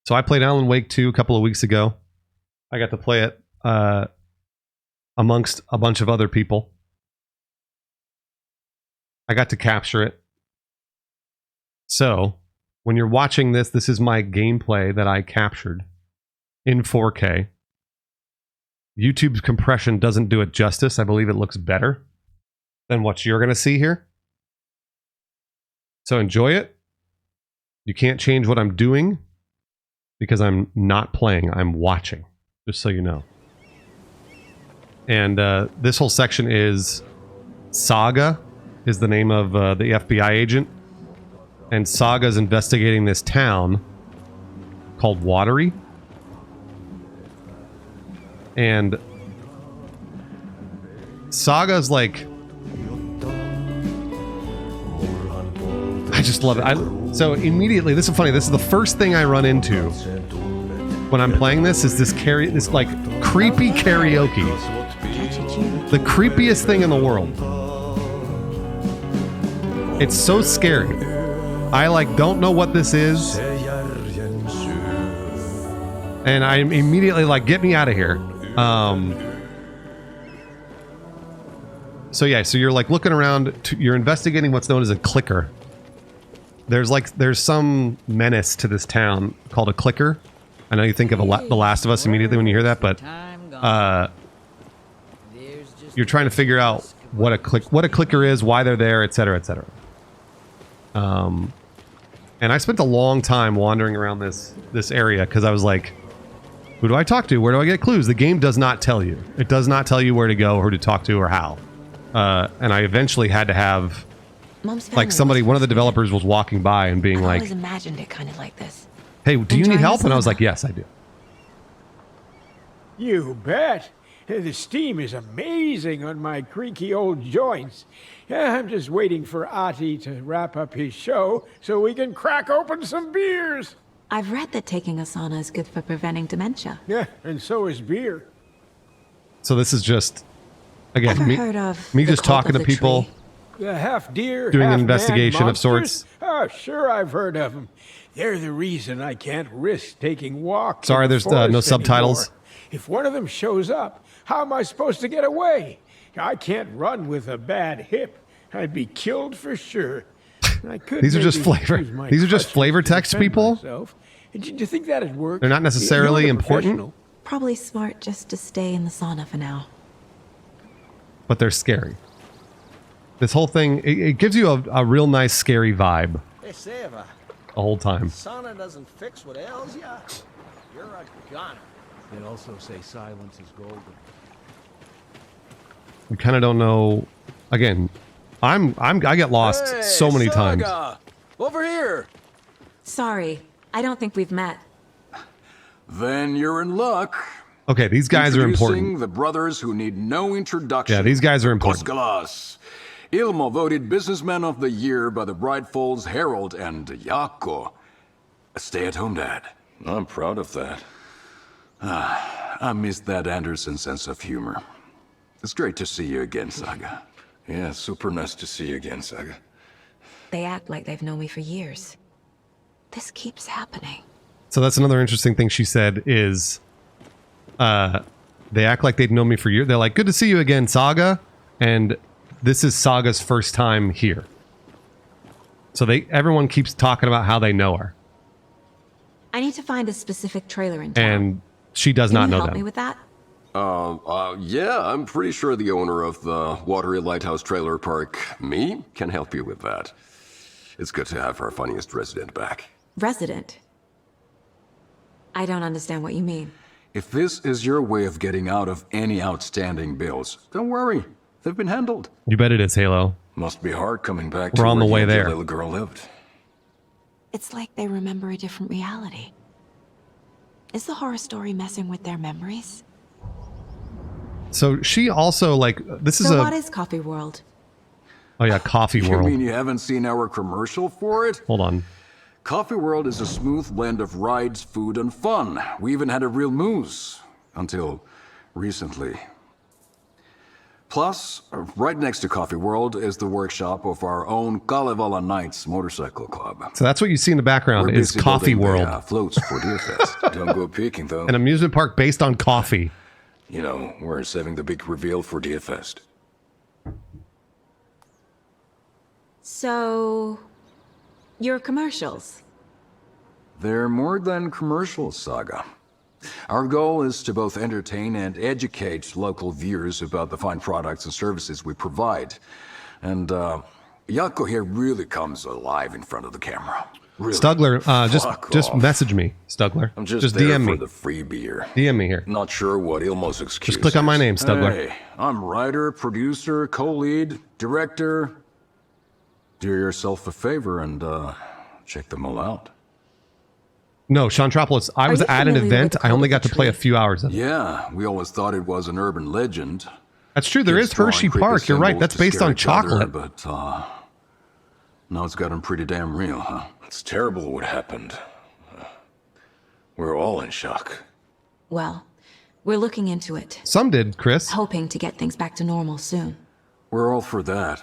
So I played Alan Wake 2 a couple of weeks ago. I got to play it amongst a bunch of other people. I got to capture it. So when you're watching this, this is my gameplay that I captured in 4K. YouTube's compression doesn't do it justice. I believe it looks better than what you're going to see here. So enjoy it. You can't change what I'm doing because I'm not playing. I'm watching, just so you know. And this whole section is Saga, is the name of the FBI agent. And Saga's investigating this town called Watery. And Saga's like... I just love it. So immediately, this is funny, this is the first thing I run into when I'm playing this, is this like creepy karaoke. The creepiest thing in the world. It's so scary. I like don't know what this is. And I'm immediately like, get me out of here. So yeah, so you're like looking around, you're investigating what's known as a clicker. There's some menace to this town called a clicker. I know you think of The Last of Us immediately when you hear that, but you're trying to figure out what a clicker is, why they're there, etc., etc. And I spent a long time wandering around this area because I was like, who do I talk to? Where do I get clues? The game does not tell you. It does not tell you where to go, who to talk to, or how. And I eventually had to have, like, somebody, one of the developers was walking by and being like, I always imagined it kind of like this. Hey, do you need help? And I was like, yes, I do. You bet. The steam is amazing on my creaky old joints. I'm just waiting for Ati to wrap up his show so we can crack open some beers. I've read that taking a sauna is good for preventing dementia. Yeah, and so is beer. So this is just, again, me just talking to people. The half deer, doing half an investigation of sorts. Oh, sure, I've heard of them. They're the reason I can't risk taking walks. Sorry, there's no subtitles. Anymore. If one of them shows up, how am I supposed to get away? I can't run with a bad hip. I'd be killed for sure. I could These are just flavor. These are just flavor text people. Do you think that'd work? They're not necessarily important. Probably smart just to stay in the sauna for now. But they're scary. This whole thing, it gives you a real nice scary vibe. The whole time. Sauna doesn't fix what ails ya. You're a goner. They also say silence is golden. We kind of don't know. Again, I get lost so many times. Over here. Sorry, I don't think we've met. Then you're in luck. Okay, these guys are important. The brothers who need no introduction. Yeah, these guys are important. Koskalas. Ilmo voted Businessman of the Year by the Bright Falls Herald, and Jaakko, a stay-at-home dad. I'm proud of that. I missed that Anderson sense of humor. It's great to see you again, Saga. Yeah, super nice to see you again, Saga. They act like they've known me for years. This keeps happening. So that's another interesting thing she said is, they act like they'd known me for years. They're like, good to see you again, Saga. And this is Saga's first time here. So everyone keeps talking about how they know her. I need to find a specific trailer in town. And she does not know that. Can you help me with that? Yeah, I'm pretty sure the owner of the Watery Lighthouse Trailer Park, me, can help you with that. It's good to have our funniest resident back. Resident? I don't understand what you mean. If this is your way of getting out of any outstanding bills, don't worry. They've been handled. You bet it is, Halo. Must be hard coming back We're to on the where way the there. little girl lived. It's like they remember a different reality. Is the horror story messing with their memories? So she also, like, this is what is Coffee World? Oh yeah, Coffee World. You mean you haven't seen our commercial for it? Hold on. Coffee World is a smooth blend of rides, food, and fun. We even had a real moose. Until recently. Plus, right next to Coffee World is the workshop of our own Kalevala Knights Motorcycle Club. So that's what you see in the background We're is busy Coffee building the, World. floats for Deerfest. Don't go peeking, though. An amusement park based on coffee. You know, we're saving the big reveal for Deerfest. So, your commercials? They're more than commercials, Saga. Our goal is to both entertain and educate local viewers about the fine products and services we provide. And, Yako here really comes alive in front of the camera. Really. Stugler, just off. message me, Stugler. I'm just DM there me. for the free beer. DM me here. Not sure what Ilmo's excuse Just click on my is. name, Stugler. Hey, I'm writer, producer, co-lead, director. Do yourself a favor and check them all out. No, Seantropolis, I was you at an familiar event. with the I only cult got of to play a tree? few hours of it. Yeah, we always thought it was an urban legend. That's true. There Kids is Hershey drawing creepy Park. You're right. symbols That's to based scare on each other, chocolate. but now it's gotten pretty damn real, huh? It's terrible what happened. We're all in shock. Well, we're looking into it. Some did, Chris. Hoping to get things back to normal soon. We're all for that.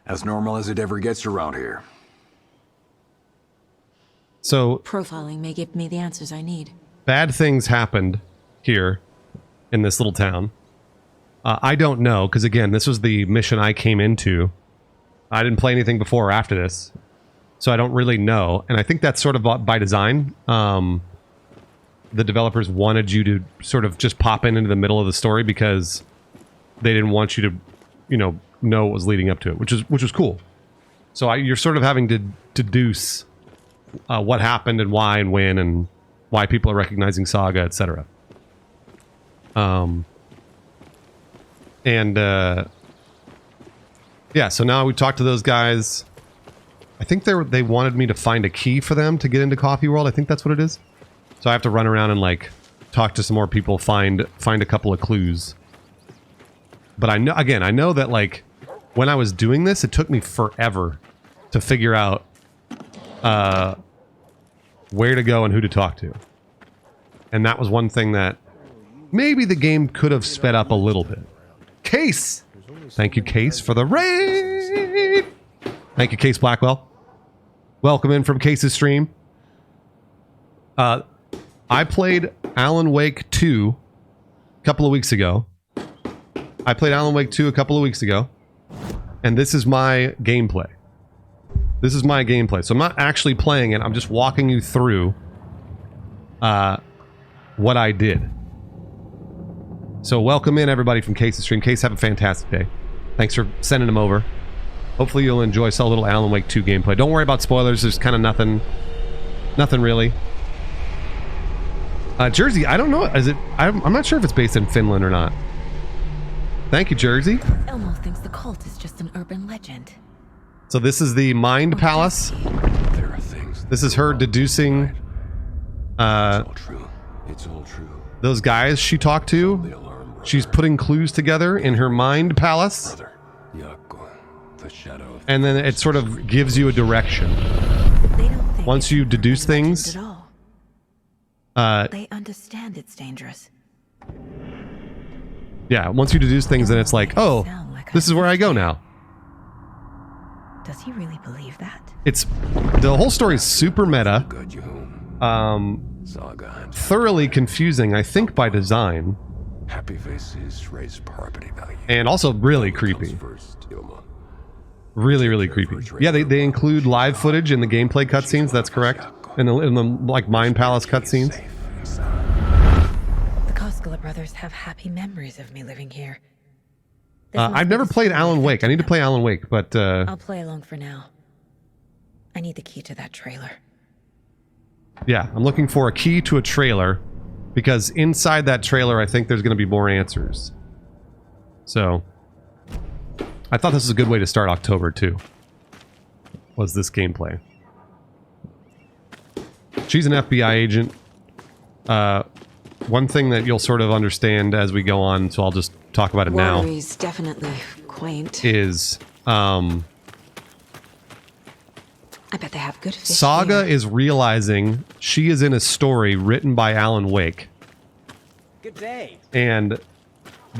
As normal as it ever gets around here. So Profiling may give me the answers I need. bad things happened here in this little town. I don't know, because again, this was the mission I came into. I didn't play anything before or after this, so I don't really know. And I think that's sort of by design. The developers wanted you to sort of just pop into the middle of the story because they didn't want you to, know what was leading up to it, which was cool. So you're sort of having to deduce what happened and why and when and why people are recognizing Saga, etc. Yeah, so now we talked to those guys. I think they wanted me to find a key for them to get into Coffee World. I think that's what it is. So I have to run around and like talk to some more people, find a couple of clues. But I know that like when I was doing this, it took me forever to figure out where to go and who to talk to. And that was one thing that maybe the game could have sped up a little bit. Case! Thank you, Case, for the raid! Thank you, Case Blackwell. Welcome in from Case's stream. I played Alan Wake 2 a couple of weeks ago. And this is my gameplay. So I'm not actually playing it. I'm just walking you through what I did. So welcome in, everybody, from Case's stream. Case, have a fantastic day. Thanks for sending them over. Hopefully you'll enjoy some little Alan Wake 2 gameplay. Don't worry about spoilers. There's kind of nothing really. Jersey, I don't know. I'm not sure if it's based in Finland or not. Thank you, Jersey. Elmo thinks the cult is just an urban legend. So this is the Mind Palace. There are things. This is her deducing It's all true. It's all true. those guys she talked to. The alarm. She's putting clues together in her Mind Palace. Brother, Yako, the shadow of And then it sort of gives you a direction. They don't think Once it's you an deduce urban legend things, at all. They understand it's dangerous. yeah, once you deduce things, then it's like, oh, this is where I go now. Does he really believe that? It's the whole story is super meta, God you home. Saga and thoroughly confusing, I think by design, happy faces raise property value. and also really creepy. First, Ilma. Really, really creepy. Yeah, they include live footage in the gameplay cutscenes. That's correct. In the like Mind Palace cutscenes. Safe and sound. The Koskela brothers have happy memories of me living here. This must I've be never the played story Alan Wake. I need to affecting play Alan Wake, but them. I'll play along for now. I need the key to that trailer. yeah, I'm looking for a key to a trailer because inside that trailer, I think there's going to be more answers. So, I thought this was a good way to start October too. Was this gameplay? She's an FBI agent. One thing that you'll sort of understand as we go on, so I'll just talk about it now, Watery's definitely quaint. is I bet they have good fish Saga here. is realizing she is in a story written by Alan Wake. Good day. And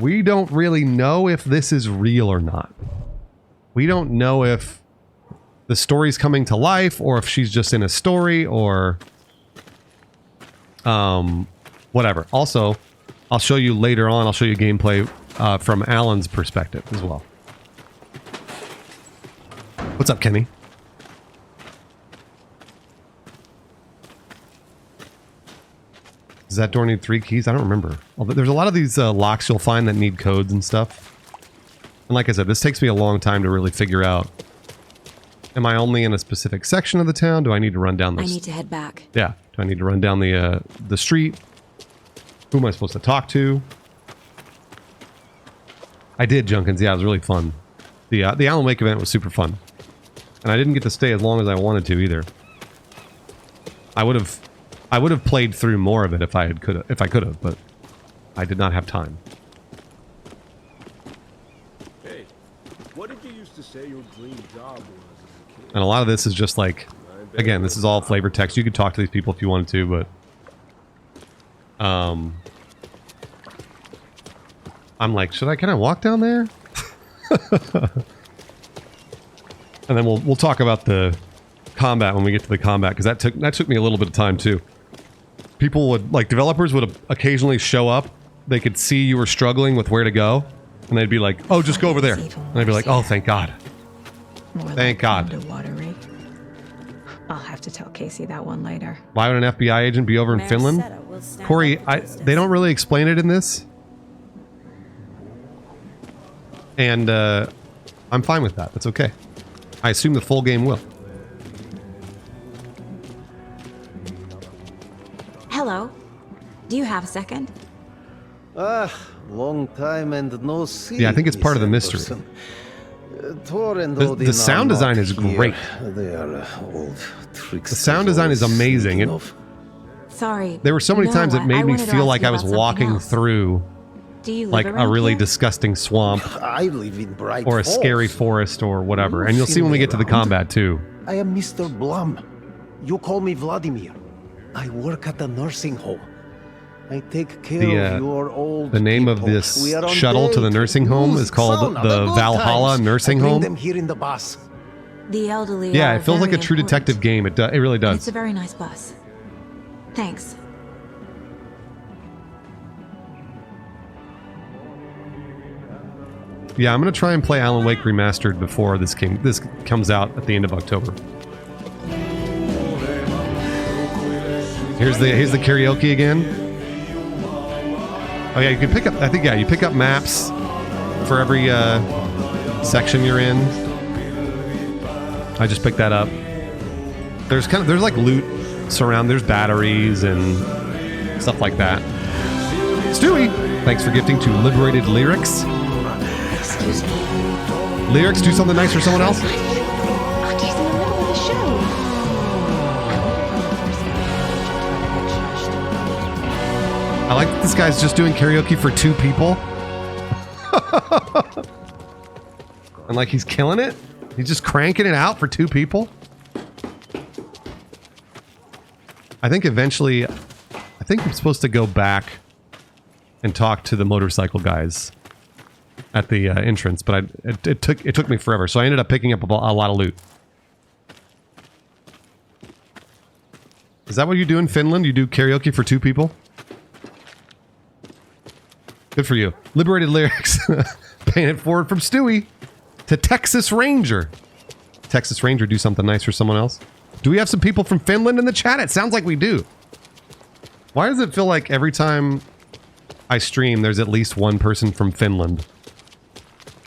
we don't really know if this is real or not. We don't know if the story's coming to life or if she's just in a story or whatever. Also, I'll show you later on, I'll show you gameplay from Alan's perspective as well. What's up, Kenny? Does that door need 3 keys? I don't remember. There's a lot of these locks you'll find that need codes and stuff. And like I said, this takes me a long time to really figure out. Am I only in a specific section of the town? Do I need to run down the... I need to head back. Yeah. Do I need to run down the street? Who am I supposed to talk to? I did, Junkins. Yeah, it was really fun. The Alan Wake event was super fun. And I didn't get to stay as long as I wanted to either. I would have played through more of it if I could have, but I did not have time. Hey, what did you used to say your dream job was as a kid? And a lot of this is just like, again, this is all flavor text. You could talk to these people if you wanted to, but I'm like, can I walk down there? And then we'll talk about the combat when we get to the combat, because that took me a little bit of time too. People would, like, developers would occasionally show up. They could see you were struggling with where to go, and they'd be like, "Oh, just go over there." And I'd be like, "Oh, thank God, thank God." Watery. I'll have to tell Casey that one later. Why would an FBI agent be over in Finland? Corey, they don't really explain it in this, and I'm fine with that. That's okay. I assume the full game will. Hello. Do you have a second? Long time and no see. Yeah, I think it's part of the mystery. The sound design is great. They are old tricks. The sound design is amazing. Sorry. There were so many times it made me feel like I was walking through like a really disgusting swamp I live in Bright or a Falls. scary forest or whatever. And you'll see when we get to the combat too. I am Mr. Blum. You call me Vladimir. I work at the nursing home. I take care of your old The name of people. this We are on shuttle to the date, nursing home is called sauna, the good Valhalla times. Nursing I bring Home. them here in the bus. The elderly. Yeah, are it feels like a very true important. detective game. It really It's does. a very nice bus. Thanks. Yeah, I'm gonna try and play Alan Wake Remastered before this comes out at the end of October. Here's the karaoke again. Oh yeah, you can pick up. I think you pick up maps for every section you're in. I just picked that up. There's like loot surround. There's batteries and stuff like that. Stewie, thanks for gifting to Liberated Lyrics. Excuse me. Lyrics, do something nice for someone else. Auntie's in the middle of the show. I like that this guy's just doing karaoke for 2 people. And like he's killing it. He's just cranking it out for 2 people. I think eventually, I think I'm supposed to go back and talk to the motorcycle guys at the entrance, but it took me forever. So I ended up picking up a lot of loot. Is that what you do in Finland? You do karaoke for 2 people? Good for you. Liberated Lyrics. Paying it forward from Stewie to Texas Ranger. Texas Ranger, do something nice for someone else. Do we have some people from Finland in the chat? It sounds like we do. Why does it feel like every time I stream, there's at least one person from Finland?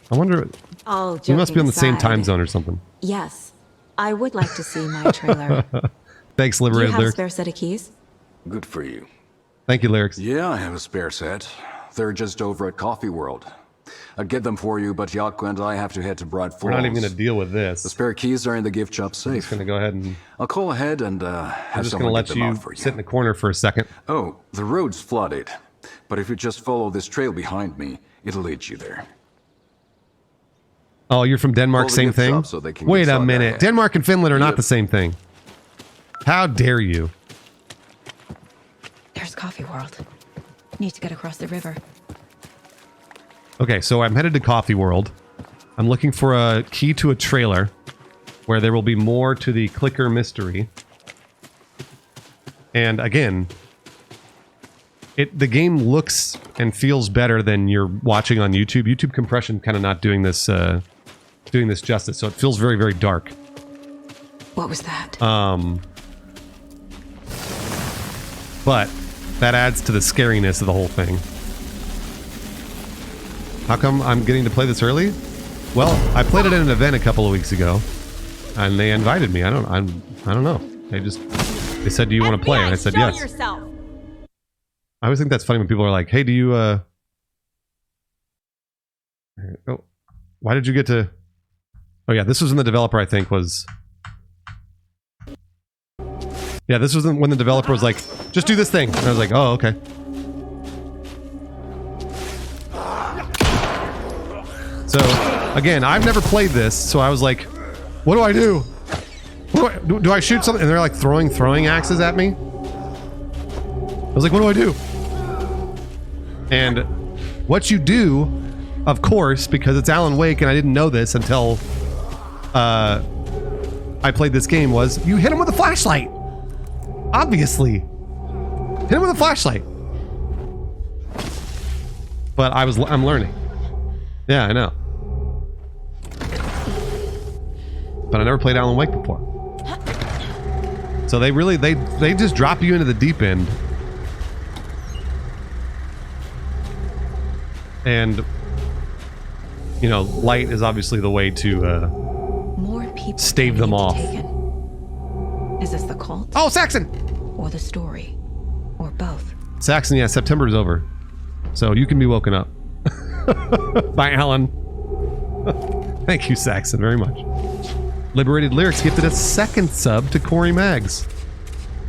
I wonder... All We must be on the same joking time aside, zone or something. Yes. I would like to see my trailer. Thanks, Do you Liberated have a Lyrics. spare set of keys? Good for you. Thank you, Lyrics. Yeah, I have a spare set. They're just over at Coffee World. I'd get them for you, but Yaku and I have to head to Bright Falls. We're not even going to deal with this. The spare keys are in the gift shop I'm safe. just going to go ahead and... I'll call ahead and I'm have just going to someone let get them you out for you. sit in the corner for a second. Oh, the road's flooded. But if you just follow this trail behind me, it'll lead you there. Oh, you're from Denmark, Call the same gift thing? shop so they can Wait get a Saga minute. ahead. Denmark and Finland are not Yep. the same thing. How dare you? There's Coffee World. Need to get across the river. Okay, so I'm headed to Coffee World. I'm looking for a key to a trailer where there will be more to the clicker mystery. And again, the game looks and feels better than you're watching on YouTube. YouTube compression kind of not doing this justice, so it feels very, very dark. What was that? But that adds to the scariness of the whole thing. How come I'm getting to play this early? Well, I played it at an event a couple of weeks ago, and they invited me. I don't know. They said, "Do you want to play?" And I said, "Yes." Yourself. I always think that's funny when people are like, "Hey, do you oh, why did you get to?" Oh yeah, this was when the developer I think was. Yeah, this was when the developer was like, "Just do this thing," and I was like, "Oh, okay." So, again, I've never played this, so I was like, what do I do? Do I shoot something? And they're like throwing axes at me. I was like, what do I do? And what you do, of course, because it's Alan Wake and I didn't know this until I played this game, was you hit him with a flashlight. Obviously. Hit him with a flashlight. But I'm learning. Yeah, I know. But I never played Alan Wake before. So they just drop you into the deep end. And you know, light is obviously the way to more people stave them off. Is this the cult? Oh, Saxon! Or the story? Or both? Saxon, yeah, September is over. So you can be woken up. Bye, Alan. Thank you, Saxon, very much. Liberated Lyrics gifted a second sub to Corey Maggs.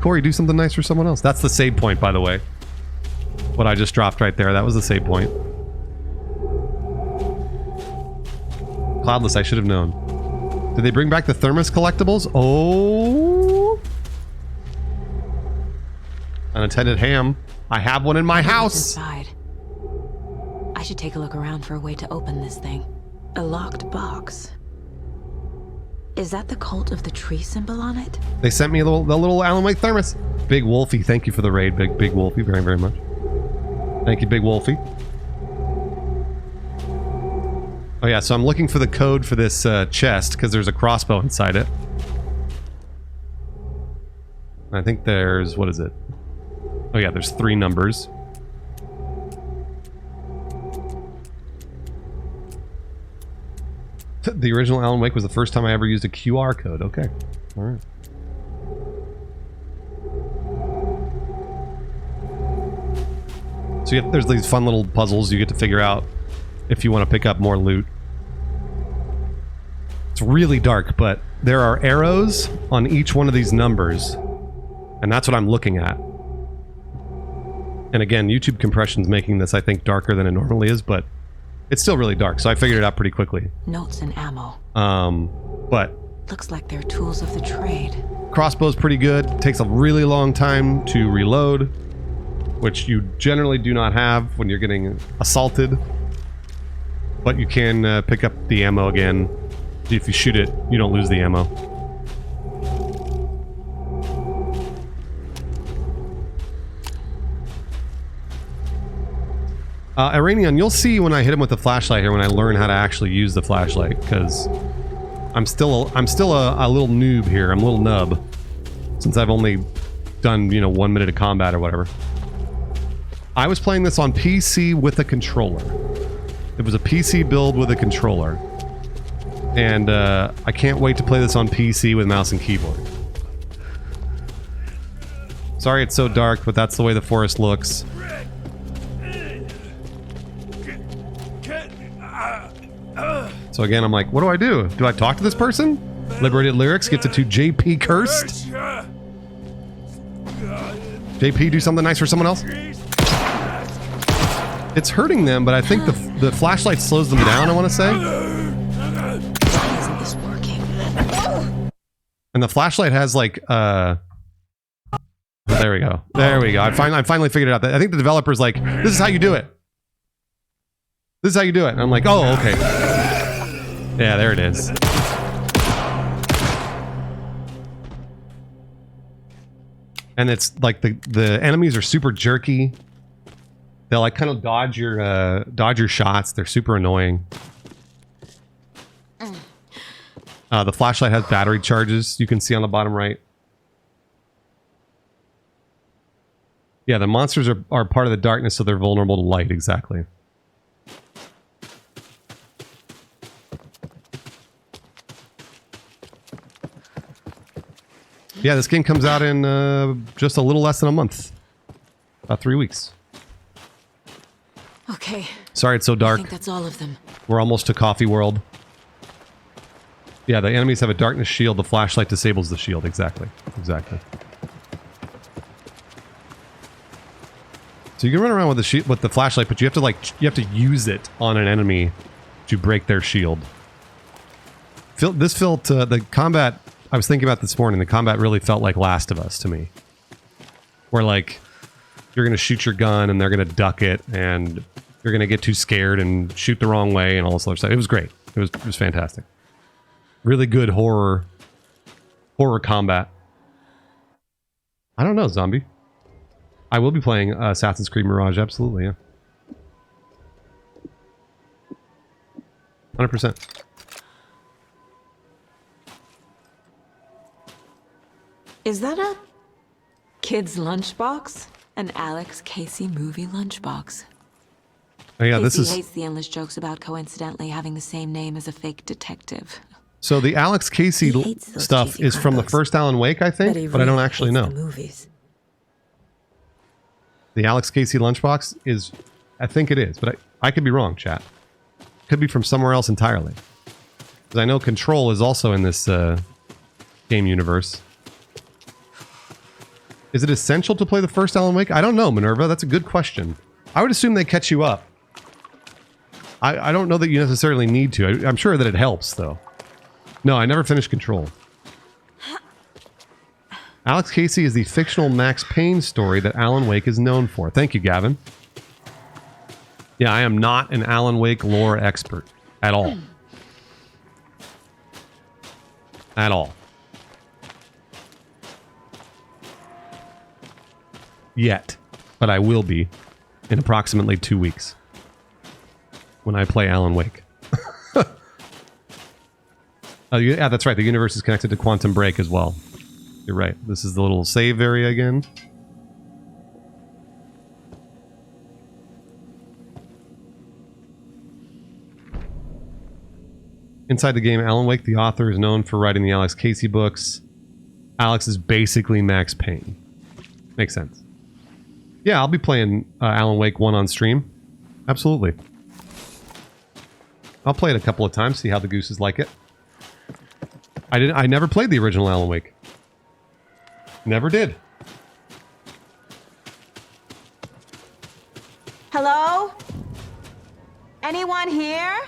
Corey, do something nice for someone else. That's the save point, by the way. What I just dropped right there, that was the save point. Cloudless, I should have known. Did they bring back the Thermos collectibles? Oh! Unattended ham. I have one in my house! Inside. I should take a look around for a way to open this thing. A locked box. Is that the cult of the tree symbol on it? They sent me the little Alan Wake thermos. Big Wolfie, thank you for the raid, Big Wolfie, very, very much. Thank you, Big Wolfie. Oh yeah, so I'm looking for the code for this chest, because there's a crossbow inside it. I think there's, what is it? Oh yeah, there's 3 numbers. The original Alan Wake was the first time I ever used a QR code. Okay. Alright. So there's these fun little puzzles you get to figure out if you want to pick up more loot. It's really dark, but there are arrows on each one of these numbers. And that's what I'm looking at. And again, YouTube compression's making this, I think, darker than it normally is, but it's still really dark, so I figured it out pretty quickly. Notes and ammo. But looks like they're tools of the trade. Crossbow's pretty good. Takes a really long time to reload, which you generally do not have when you're getting assaulted. But you can pick up the ammo again. If you shoot it, you don't lose the ammo. Iranian, you'll see when I hit him with the flashlight here when I learn how to actually use the flashlight, because I'm still a little noob here. I'm a little nub since I've only done 1 minute of combat or whatever. I was playing this on PC with a controller. It was a PC build with a controller, and I can't wait to play this on PC with mouse and keyboard. Sorry it's so dark, but that's the way the forest looks. So again, I'm like, what do I do? Do I talk to this person? Liberated Lyrics gets it to JP Cursed. JP, do something nice for someone else. It's hurting them, but I think the flashlight slows them down, I want to say. Isn't this working? And the flashlight has like, there we go. There we go. I finally figured it out. I think the developer's like, this is how you do it. This is how you do it. And I'm like, oh, okay. Yeah, there it is. And it's like the enemies are super jerky. They'll like kind of dodge your shots. They're super annoying. The flashlight has battery charges. You can see on the bottom right. Yeah, the monsters are part of the darkness, so they're vulnerable to light. Exactly. Yeah, this game comes out in just a little less than a month. About 3 weeks. Okay. Sorry it's so dark. I think that's all of them. We're almost to Coffee World. Yeah, the enemies have a darkness shield. The flashlight disables the shield. Exactly. Exactly. So you can run around with the flashlight, but you have to use it on an enemy to break their shield. This felt the combat. I was thinking about this morning. The combat really felt like Last of Us to me, where like you're gonna shoot your gun and they're gonna duck it, and you're gonna get too scared and shoot the wrong way and all this other stuff. It was great. It was fantastic. Really good horror combat. I don't know, zombie. I will be playing Assassin's Creed Mirage, absolutely, yeah. 100%. Is that a kid's lunchbox? An Alex Casey movie lunchbox. Oh yeah, Casey this is... hates the endless jokes about coincidentally having the same name as a fake detective. So the Alex Casey stuff is from the first Alan Wake, I think, but I don't actually know. The Alex Casey lunchbox is... I think it is, but I could be wrong, chat. Could be from somewhere else entirely. Because I know Control is also in this game universe. Is it essential to play the first Alan Wake? I don't know, Minerva. That's a good question. I would assume they catch you up. I don't know that you necessarily need to. I'm sure that it helps, though. No, I never finished Control. Alex Casey is the fictional Max Payne story that Alan Wake is known for. Thank you, Gavin. Yeah, I am not an Alan Wake lore expert. At all. At all. Yet. But I will be in approximately 2 weeks. When I play Alan Wake. Oh, yeah, that's right. The universe is connected to Quantum Break as well. You're right. This is the little save area again. Inside the game, Alan Wake, the author, is known for writing the Alex Casey books. Alex is basically Max Payne. Makes sense. Yeah, I'll be playing Alan Wake 1 on stream. Absolutely. I'll play it a couple of times, see how the gooses like it. I never played the original Alan Wake. Never did. Hello? Anyone here?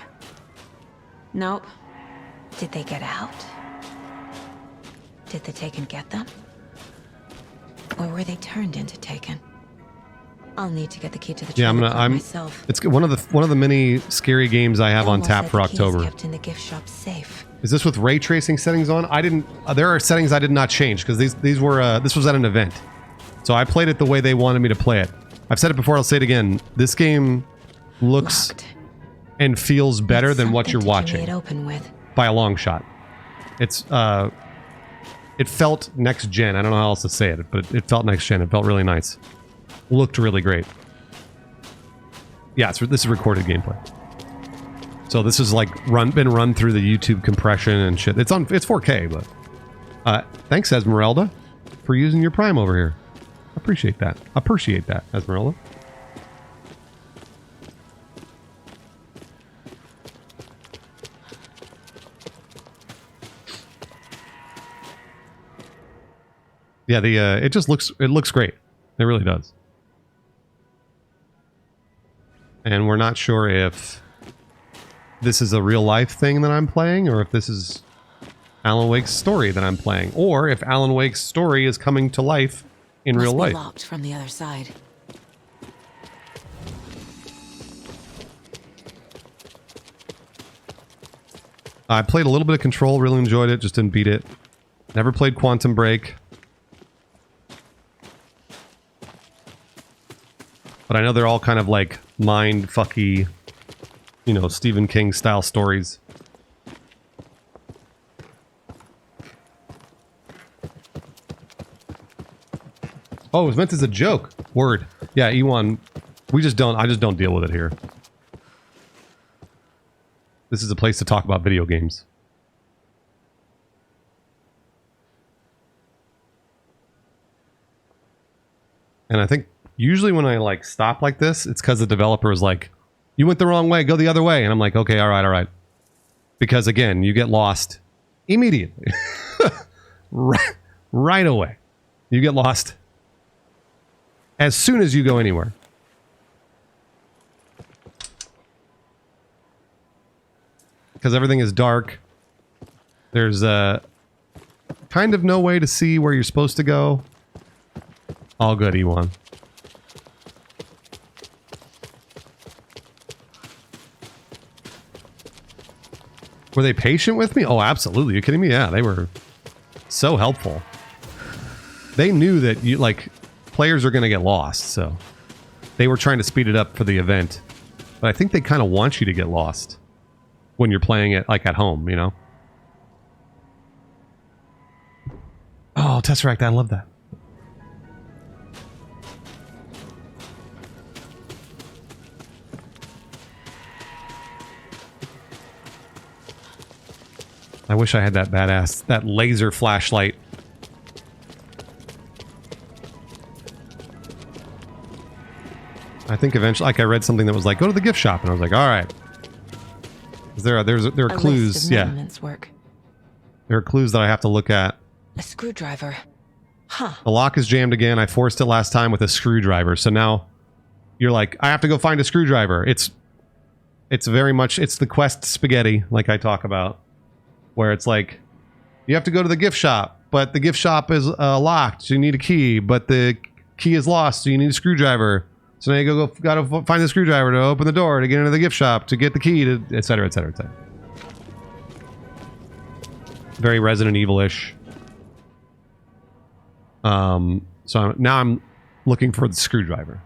Nope. Did they get out? Did the Taken get them? Or were they turned into Taken? I'll need to get the key to the trailer park myself. It's one of the many scary games I have on tap for October. Kept in the gift shop safe. Is this with ray tracing settings on? I didn't. There are settings I did not change because these were this was at an event, so I played it the way they wanted me to play it. I've said it before. I'll say it again. This game looks and feels better than what you're watching by a long shot. It's it felt next gen. I don't know how else to say it, but it felt next gen. It felt really nice. Looked really great. Yeah, this is recorded gameplay. So this is like been run through the YouTube compression and shit. It's 4K, but thanks Esmeralda for using your Prime over here. Appreciate that. Appreciate that, Esmeralda. Yeah, it looks great. It really does. And we're not sure if this is a real life thing that I'm playing, or if this is Alan Wake's story that I'm playing, or if Alan Wake's story is coming to life in real life. Locked from the other side. I played a little bit of Control, really enjoyed it, just didn't beat it. Never played Quantum Break. But I know they're all kind of like mind-fucky, you know, Stephen King style stories. Oh, it was meant as a joke. Word. Yeah, Ewan, I just don't deal with it here. This is a place to talk about video games. And I think usually when I like stop like this, it's because the developer is like, you went the wrong way, go the other way. And I'm like, okay, all right. Because again, you get lost immediately. right away. You get lost as soon as you go anywhere. Because everything is dark. There's kind of no way to see where you're supposed to go. All good, Ewan. Were they patient with me? Oh, absolutely. Are you kidding me? Yeah, they were so helpful. They knew that you like players are going to get lost, so they were trying to speed it up for the event. But I think they kind of want you to get lost when you're playing it like at home, you know? Oh, Tesseract, I love that. I wish I had that badass, that laser flashlight. I think eventually, like I read something that was like, go to the gift shop, and I was like, all right. There are clues, yeah. Work. There are clues that I have to look at. A screwdriver. Huh. The lock is jammed again. I forced it last time with a screwdriver, so now you're like, I have to go find a screwdriver. It's very much, it's the quest spaghetti, like I talk about. Where it's like, you have to go to the gift shop, but the gift shop is locked, so you need a key, but the key is lost, so you need a screwdriver. So now you gotta find the screwdriver to open the door to get into the gift shop, to get the key, to etc, etc, etc. Very Resident Evil-ish. So now I'm looking for the screwdriver.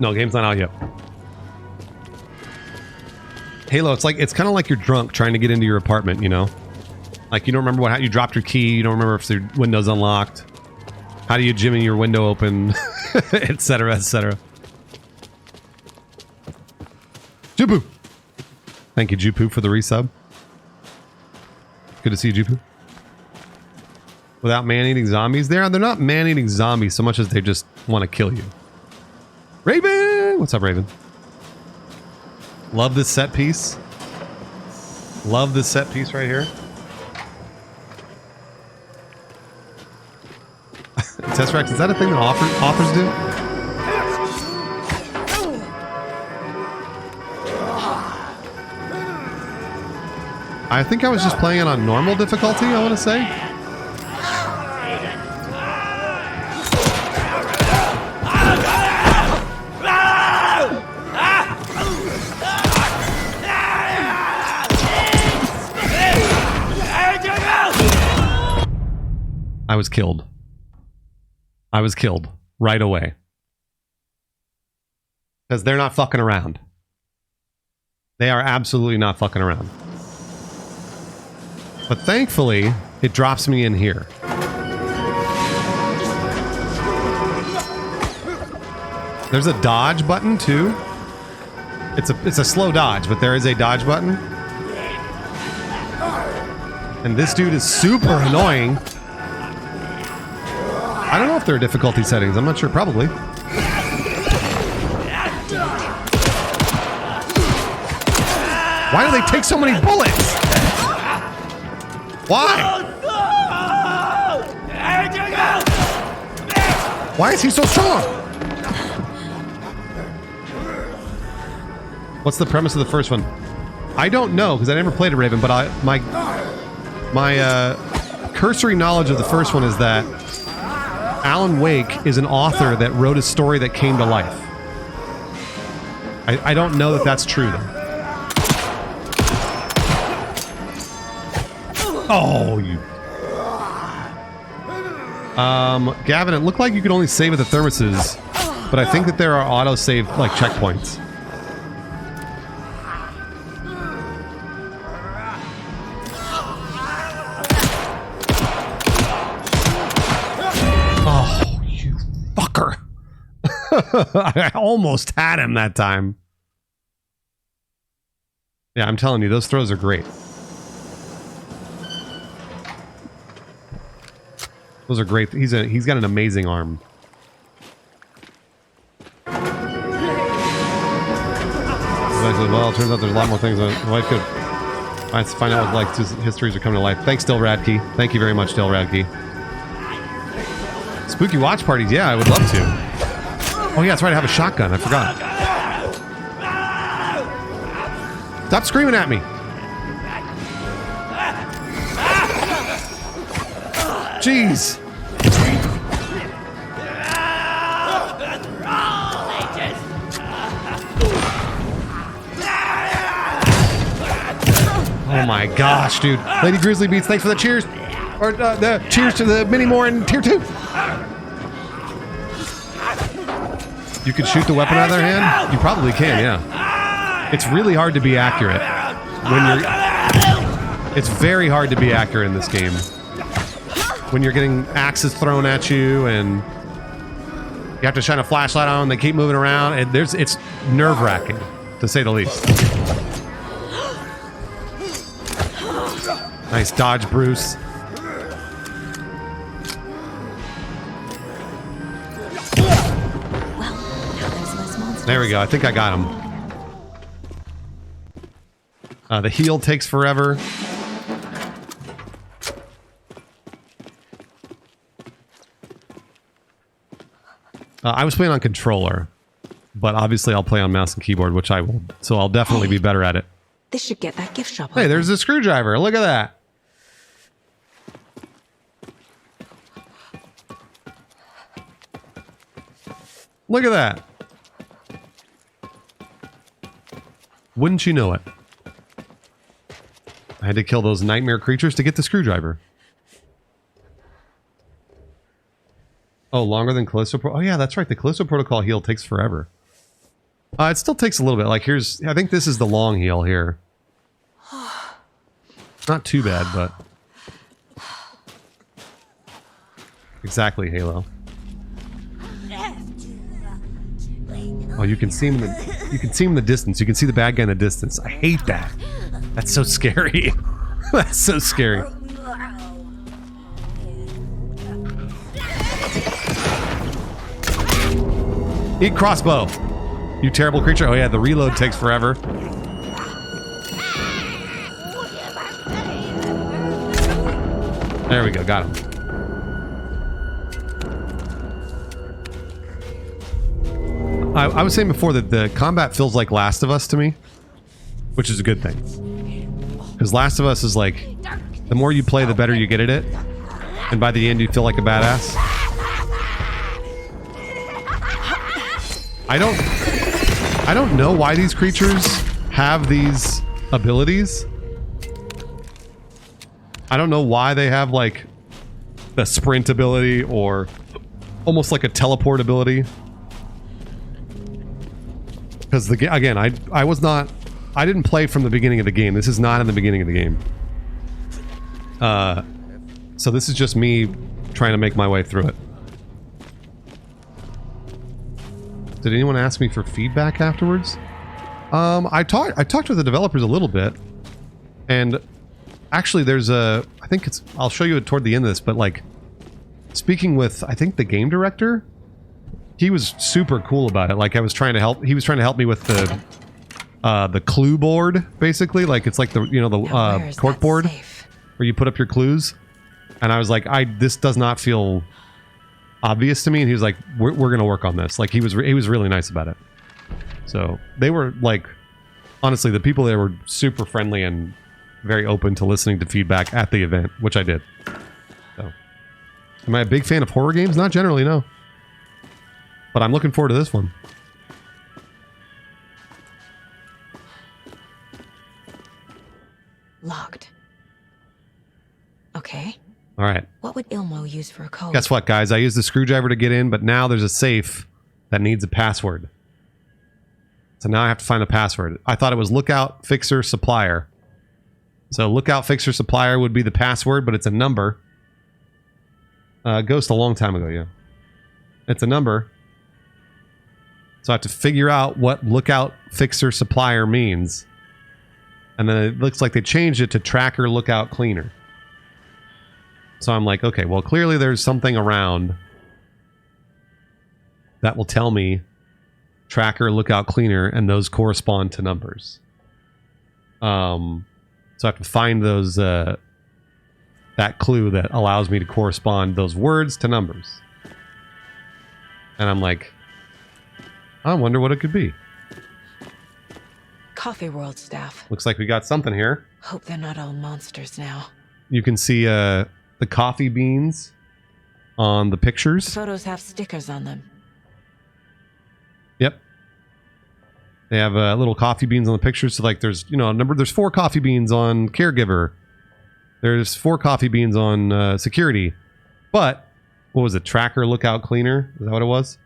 No, game's not out yet. Halo, it's kind of like you're drunk trying to get into your apartment, you know? Like you don't remember how you dropped your key, you don't remember if the window's unlocked. How do you jimmy your window open, etc, etc. Jupu! Thank you, Jupu, for the resub. Good to see you, Jupu. Without man-eating zombies there? They're not man-eating zombies so much as they just want to kill you. Raven! What's up, Raven? Love this set piece. Love this set piece right here. Tesseract, is that a thing that authors do? I think I was just playing it on normal difficulty, I want to say. I was killed. I was killed right away. Because they're not fucking around. They are absolutely not fucking around. But thankfully, it drops me in here. There's a dodge button too. It's a slow dodge, but there is a dodge button. And this dude is super annoying. I don't know if there are difficulty settings. I'm not sure. Probably. Why do they take so many bullets? Why? Why is he so strong? What's the premise of the first one? I don't know because I never played a Raven, but my cursory knowledge of the first one is that Alan Wake is an author that wrote a story that came to life. I don't know that that's true though. Oh, you. Gavin, it looked like you could only save at the thermoses, but I think that there are auto-save, like, checkpoints. Oh, you fucker. I almost had him that time. Yeah, I'm telling you, those throws are great. Those are great. He's got an amazing arm. Well, it turns out there's a lot more things that I could find out what like histories are coming to life. Thanks, Dill Radkey. Thank you very much, Dill Radkey. Spooky watch parties. Yeah, I would love to. Oh yeah, that's right. I have a shotgun. I forgot. Stop screaming at me. Jeez. Oh my gosh, dude. Lady Grizzly Beats, thanks for the cheers. Or the cheers to the mini more in tier 2. You could shoot the weapon out of their hand? You probably can, yeah. It's really hard to be accurate. It's very hard to be accurate in this game. When you're getting axes thrown at you and you have to shine a flashlight on, they keep moving around. It's nerve-wracking, to say the least. Nice dodge, Bruce. There we go. I think I got him. The heal takes forever. I was playing on controller, but obviously I'll play on mouse and keyboard, which I will. So I'll definitely be better at it. This should get that gift shop. Hey, there's a screwdriver. Look at that. Look at that. Wouldn't you know it? I had to kill those nightmare creatures to get the screwdriver. Oh, longer than Callisto Protocol? Oh yeah, that's right. The Callisto Protocol heal takes forever. It still takes a little bit. Like here's... I think this is the long heal here. Not too bad, but... Exactly, Halo. Oh, you can see him in the... You can see him in the distance. You can see the bad guy in the distance. I hate that. That's so scary. That's so scary. Eat crossbow. You terrible creature. Oh yeah, the reload takes forever. There we go, got him. I was saying before that the combat feels like Last of Us to me, which is a good thing. Because Last of Us is like, the more you play, the better you get at it. And by the end, you feel like a badass. I don't know why these creatures have these abilities. I don't know why they have like the sprint ability or almost like a teleport ability. Because again, I didn't play from the beginning of the game. This is not in the beginning of the game. So this is just me trying to make my way through it. Did anyone ask me for feedback afterwards? I talked to the developers a little bit, and actually there's I think it's, I'll show you it toward the end of this, but like, speaking with, I think the game director, he was super cool about it. Like he was trying to help me with the clue board, basically. Like it's like the, you know, the cork board where you put up your clues. And I was like, this does not feel obvious to me. And he was like, we're going to work on this. Like he was really nice about it. So they were like, honestly, the people there were super friendly and very open to listening to feedback at the event, which I did. So, am I a big fan of horror games? Not generally, no. But I'm looking forward to this one. Okay. All right. What would Ilmo use for a code? Guess what, guys? I used the screwdriver to get in, but now there's a safe that needs a password. So now I have to find the password. I thought it was Lookout Fixer Supplier. So Lookout Fixer Supplier would be the password, but it's a number. Ghost a long time ago, yeah. It's a number. So I have to figure out what Lookout Fixer Supplier means. And then it looks like they changed it to Tracker Lookout Cleaner. So I'm like, okay, well, clearly there's something around that will tell me Tracker Lookout Cleaner, and those correspond to numbers. So I have to find those, that clue that allows me to correspond those words to numbers. And I'm like, I wonder what it could be. Coffee World staff. Looks like we got something here. Hope they're not all monsters now. You can see the coffee beans on the pictures. Photos have stickers on them. Yep. They have little coffee beans on the pictures. So like there's, you know, there's 4 coffee beans on caregiver. There's 4 coffee beans on security. But what was it? Tracker Lookout Cleaner? Is that what it was?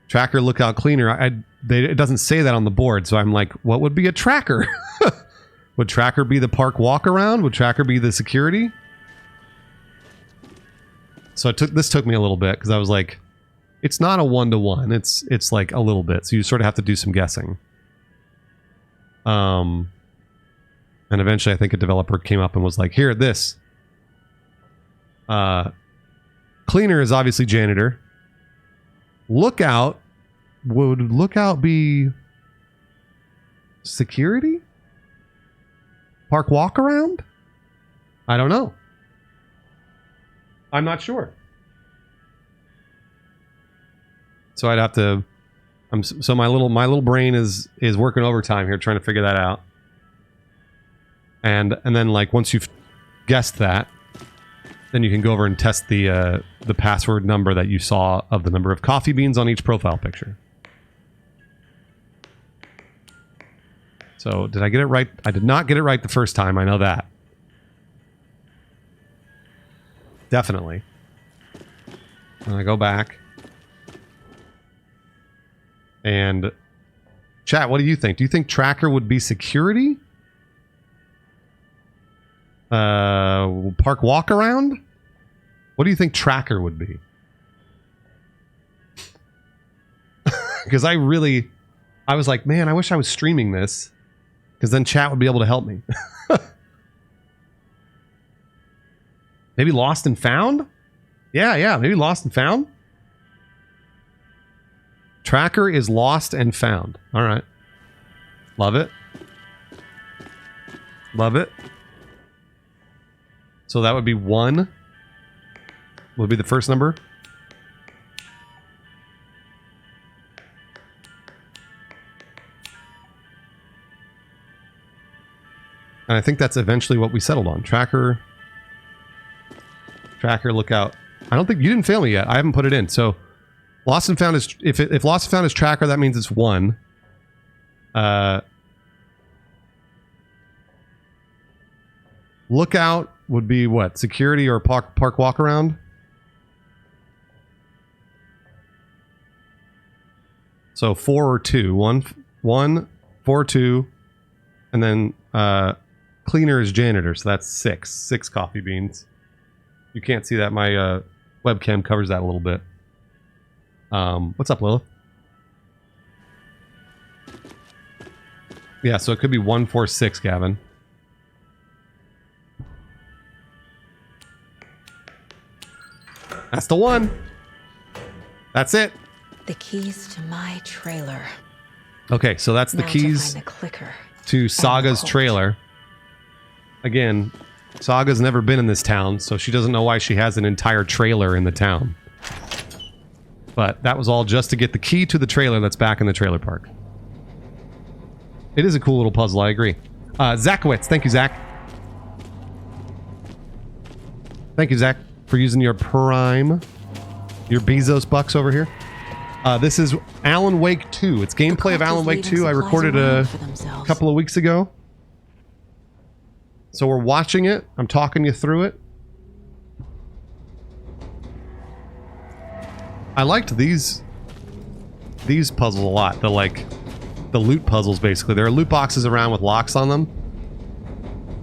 Tracker Lookout Cleaner. It doesn't say that on the board, so I'm like, what would be a tracker? Would tracker be the park walk around? Would tracker be the security? So this took me a little bit because I was like, it's not a 1-to-1. It's like a little bit. So you sort of have to do some guessing. And eventually I think a developer came up and was like, here, this. Cleaner is obviously janitor. Lookout, would Lookout be security? Park walk around? I don't know. I'm not sure. So I'd have to. So my little brain is working overtime here trying to figure that out. And then like once you've guessed that, then you can go over and test the password number that you saw of the number of coffee beans on each profile picture. So did I get it right? I did not get it right the first time. I know that. Definitely. And I go back. And chat, what do you think? Do you think tracker would be security? Park walk around? What do you think tracker would be? Because I was like, man, I wish I was streaming this. Because then chat would be able to help me. Maybe Lost and Found? Yeah, maybe Lost and Found. Tracker is Lost and Found. All right. Love it. Love it. So that would be 1. Would be the first number. And I think that's eventually what we settled on. Tracker, Lookout. I don't think you didn't fail me yet. I haven't put it in. So Lost and Found is if Lost and Found is tracker, that means it's 1. Lookout would be what? Security or park walk around? So 4 or 2. 1, 4, 2, and then cleaner is janitor, so that's 6. 6 coffee beans. You can't see that. My webcam covers that a little bit. What's up, Lilith? Yeah, so it could be 1, 4, 6, Gavin. That's the one. That's it. The keys to my trailer. Okay, so that's the Now keys to find the clicker. to Saga's Colt. trailer. Again, Saga's never been in this town, so she doesn't know why she has an entire trailer in the town. But that was all just to get the key to the trailer that's back in the trailer park. It is a cool little puzzle, I agree. Zachowitz, thank you, Zach. Thank you, Zach, for using your Prime. Your Bezos bucks over here. This is Alan Wake 2. It's gameplay of Alan Wake 2. I recorded a couple of weeks ago. So we're watching it. I'm talking you through it. I liked these puzzles a lot. The loot puzzles, basically. There are loot boxes around with locks on them.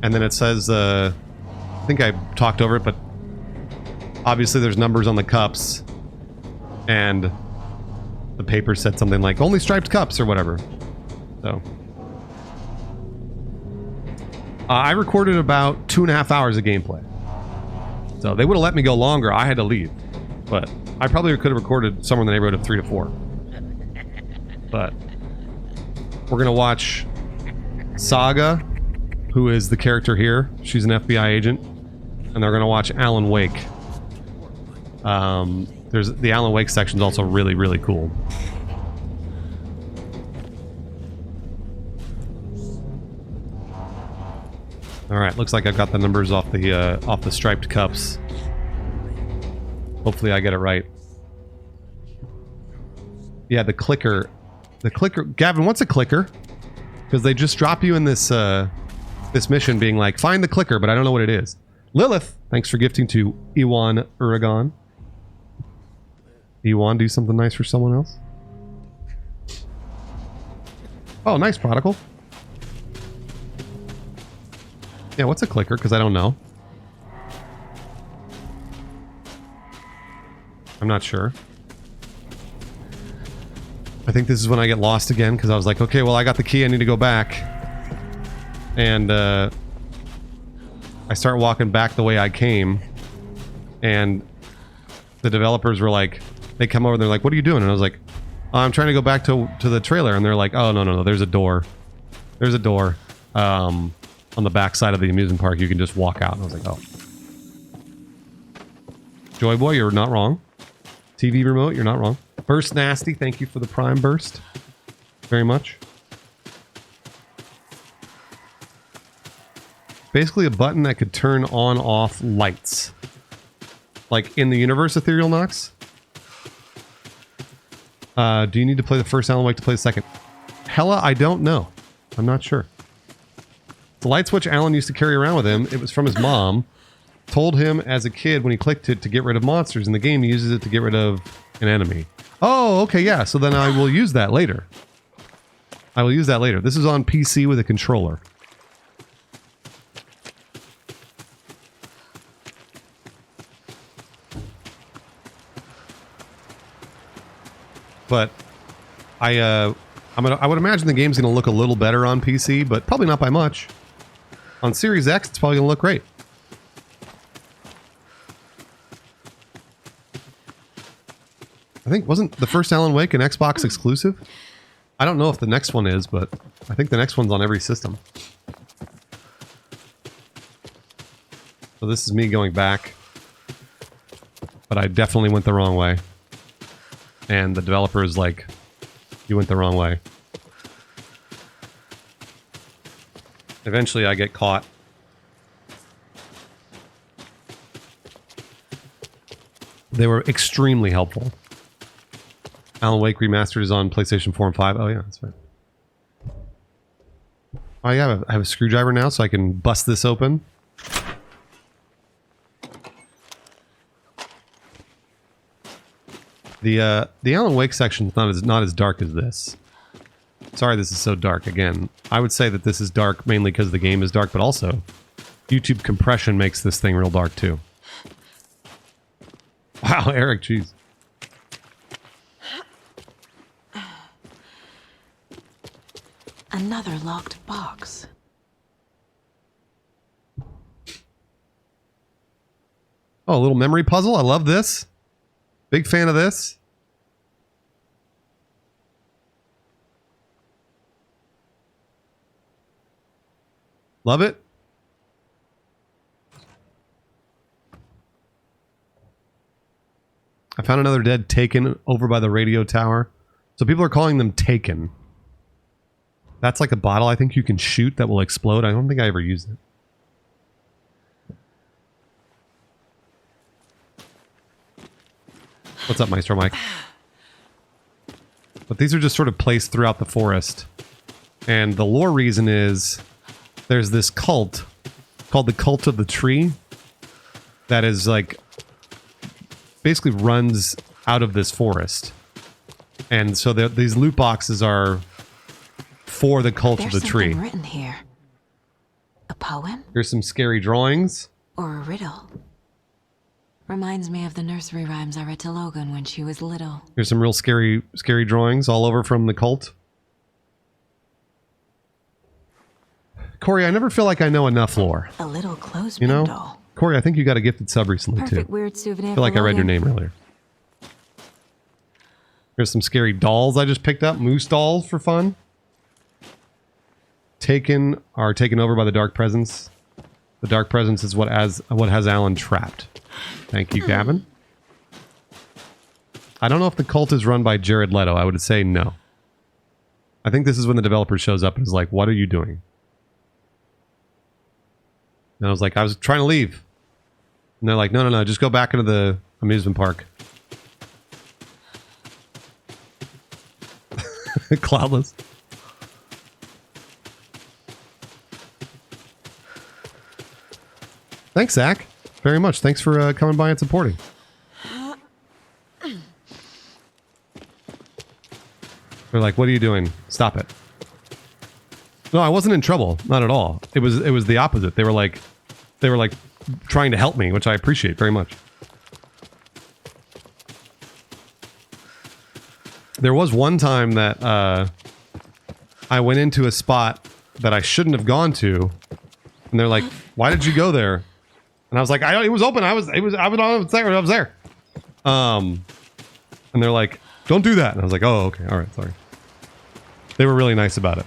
And then it says, I think I talked over it, but obviously there's numbers on the cups. And the paper said something like, only striped cups or whatever. So. I recorded about 2.5 hours of gameplay. So they would have let me go longer. I had to leave. But I probably could have recorded somewhere in the neighborhood of 3 to 4. But we're going to watch Saga, who is the character here. She's an FBI agent. And they're going to watch Alan Wake. There's the Alan Wake section is also really, really cool. All right, looks like I've got the numbers off the striped cups. Hopefully I get it right. Yeah, the clicker. The clicker. Gavin, what's a clicker? Because they just drop you in this this mission being like, find the clicker, but I don't know what it is. Lilith, thanks for gifting to Iwan Uragan. Iwan, do something nice for someone else. Oh, nice, Prodigal. Yeah, what's a clicker? Because I don't know. I'm not sure. I think this is when I get lost again, because I was like, okay, well, I got the key, I need to go back. And, I start walking back the way I came, and the developers were like, they come over and they're like, what are you doing? And I was like, oh, I'm trying to go back to the trailer. And they're like, oh, no, there's a door. There's a door. On the back side of the amusement park, you can just walk out. And I was like, oh. Joy Boy, you're not wrong. TV remote, you're not wrong. Burst Nasty, thank you for the Prime Burst. Very much. Basically a button that could turn on off lights. Like in the universe, Ethereal Nox. Do you need to play the first Alan Wake to play the second? Hella, I don't know. I'm not sure. The light switch Alan used to carry around with him, it was from his mom. Told him as a kid when he clicked it to get rid of monsters. In the game, he uses it to get rid of an enemy. Oh, okay, yeah. So then I will use that later. I will use that later. This is on PC with a controller. But I would imagine the game's going to look a little better on PC, but probably not by much. On Series X, it's probably going to look great. I think, wasn't the first Alan Wake an Xbox exclusive? I don't know if the next one is, but I think the next one's on every system. So this is me going back. But I definitely went the wrong way. And the developer is like, you went the wrong way. Eventually I get caught. They were extremely helpful. Alan Wake Remastered is on PlayStation 4 and 5. Oh yeah, that's right. Oh yeah, I have a screwdriver now so I can bust this open. The Alan Wake section is not as dark as this. Sorry this is so dark again. I would say that this is dark mainly because the game is dark, but also YouTube compression makes this thing real dark too. Wow, Eric, jeez. Another locked box. Oh, a little memory puzzle. I love this. Big fan of this. Love it. I found another dead Taken over by the radio tower. So people are calling them Taken. That's like a bottle I think you can shoot that will explode. I don't think I ever used it. What's up, Maestro Mike? But these are just sort of placed throughout the forest. And the lore reason is there's this cult called the Cult of the Tree that is like basically runs out of this forest. And so these loot boxes are for the Cult of the Tree. There's something written here. A poem? Here's some scary drawings. Or a riddle. Reminds me of the nursery rhymes I read to Logan when she was little. Here's some real scary drawings all over from the cult. Corey, I never feel like I know enough lore. A little clothespin doll. Corey, I think you got a gifted sub recently Perfect too. weird souvenir. I feel like I read your name earlier. Here's some scary dolls I just picked up. Moose dolls for fun. Taken over by the Dark Presence. The Dark Presence is what has Alan trapped. Thank you, Gavin. I don't know if the cult is run by Jared Leto. I would say no. I think this is when the developer shows up and is like, what are you doing? And I was like, I was trying to leave. And they're like, no, just go back into the amusement park. Cloudless. Thanks, Zach. Very much. Thanks for coming by and supporting. They're like, what are you doing? Stop it. No, I wasn't in trouble. Not at all. It was the opposite. They were like trying to help me, which I appreciate very much. There was one time that I went into a spot that I shouldn't have gone to, and they're like, "Why did you go there?" And I was like, "It was open. I was there." And they're like, "Don't do that." And I was like, "Oh, okay, all right, sorry." They were really nice about it.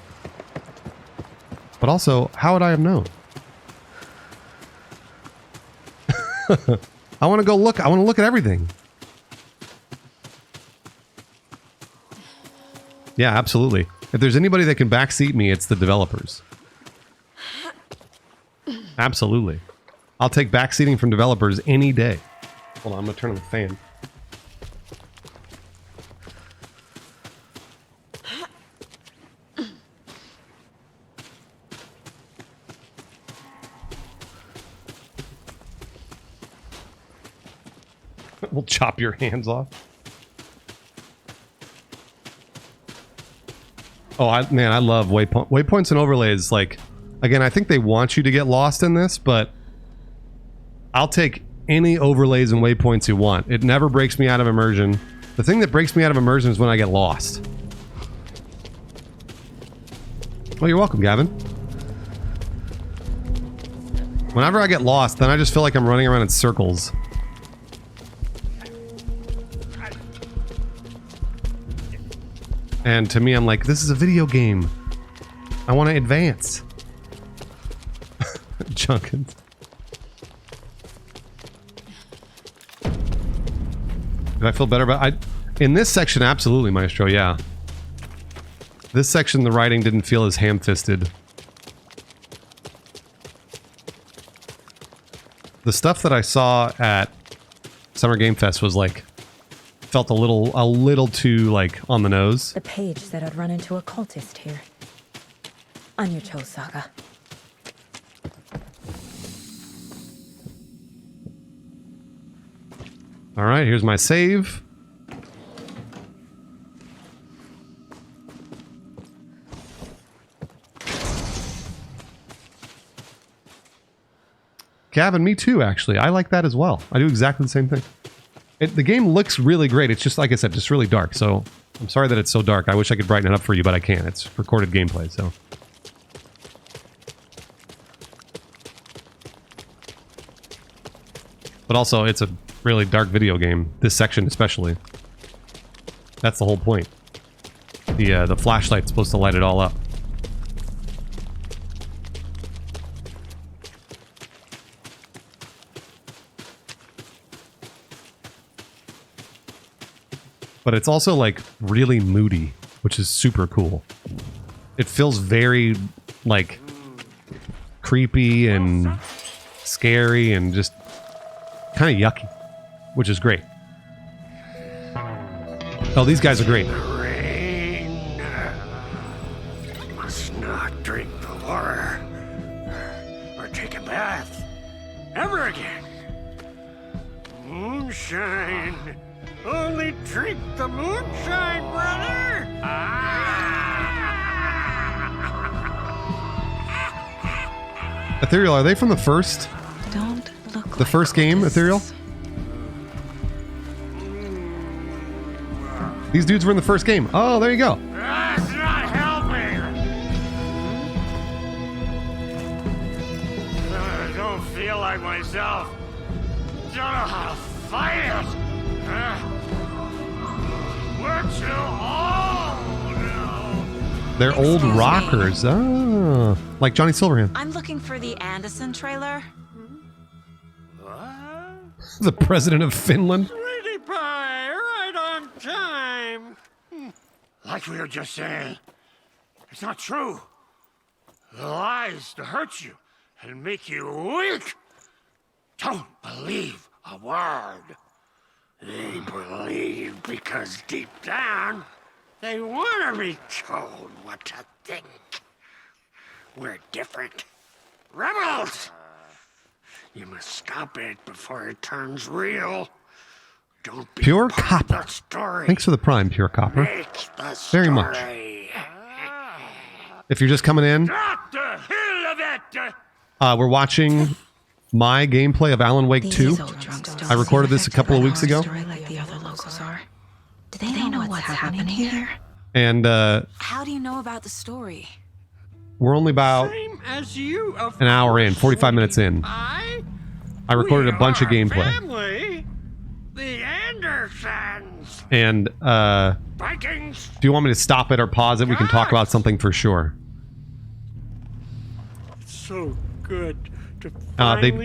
But also, how would I have known? I want to go look. I want to look at everything. Yeah, absolutely. If there's anybody that can backseat me, it's the developers. Absolutely. I'll take backseating from developers any day. Hold on, I'm going to turn on the fan. We'll chop your hands off. Oh, I love waypoints and overlays. Like, again, I think they want you to get lost in this, but I'll take any overlays and waypoints you want. It never breaks me out of immersion. The thing that breaks me out of immersion is when I get lost. Oh, you're welcome, Gavin. Whenever I get lost, then I just feel like I'm running around in circles. And to me, I'm like, this is a video game. I want to advance. Junkins. Did I feel better about in this section, absolutely, Maestro, yeah. This section, the writing didn't feel as ham-fisted. The stuff that I saw at Summer Game Fest was like, felt a little too like on the nose. The page said I'd run into a cultist here. On your toes, Saga. All right, here's my save. Gavin, me too, actually. I like that as well. I do exactly the same thing. The game looks really great. It's just, like I said, just really dark. So I'm sorry that it's so dark. I wish I could brighten it up for you, but I can't. It's recorded gameplay, so. But also, it's a really dark video game. This section especially. That's the whole point. The flashlight's supposed to light it all up. But it's also like really moody, which is super cool. It feels very like creepy and scary and just kind of yucky, which is great. Oh, these guys are great. Rain must not drink the water, or take a bath. Ever again. Moonshine. Only drink the moonshine, brother. Ethereal, are they from the first? Don't look The like first game, cultists. Ethereal? These dudes were in the first game. Oh, there you go. That's not helping. I don't feel like myself. Don't know how to fight it. We're too old now. They're old Excuse me. rockers. Oh, like Johnny Silverhand. I'm looking for the Anderson trailer. The president of Finland. Sweetie pie, right on time. Like we were just saying, it's not true. The lies to hurt you and make you weak. Don't believe a word. They believe because deep down, they want to be told what to think. We're different. Rebels! You must stop it before it turns real. Don't be Pure part of copper. the story. Thanks for the prime, Pure Copper. Make the story. Very much. If you're just coming in, Not the hell of it! we're watching my gameplay of Alan Wake 2. These old drunks don't I recorded seem this a couple of weeks ago. affected by the story like the other locals are. Do they know what's happening here? And How do you know about the story? we're only about Same as you, an hour in, 45 minutes in. I recorded a bunch of gameplay. Family, the Andersons. And Vikings. if you want me to stop it or pause it, we can talk about something for sure. So good to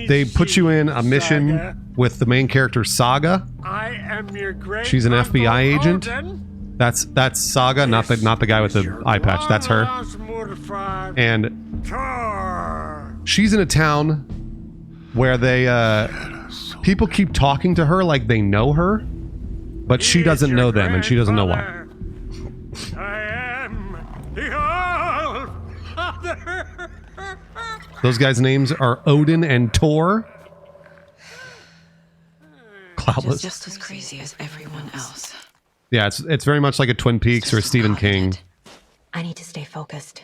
They put you in a mission Saga. with the main character Saga. I am your great She's an Uncle FBI agent. Odin. That's Saga, not the guy with the eye patch. That's her. Mortified And Tor. she's in a town where they people keep talking to her like they know her, but she doesn't know them and she doesn't know why. I am the All Father. Those guys' names are Odin and Tor. Cloudless. Just as crazy as everyone else. Yeah, it's very much like a Twin Peaks or a Stephen King. I need to stay focused.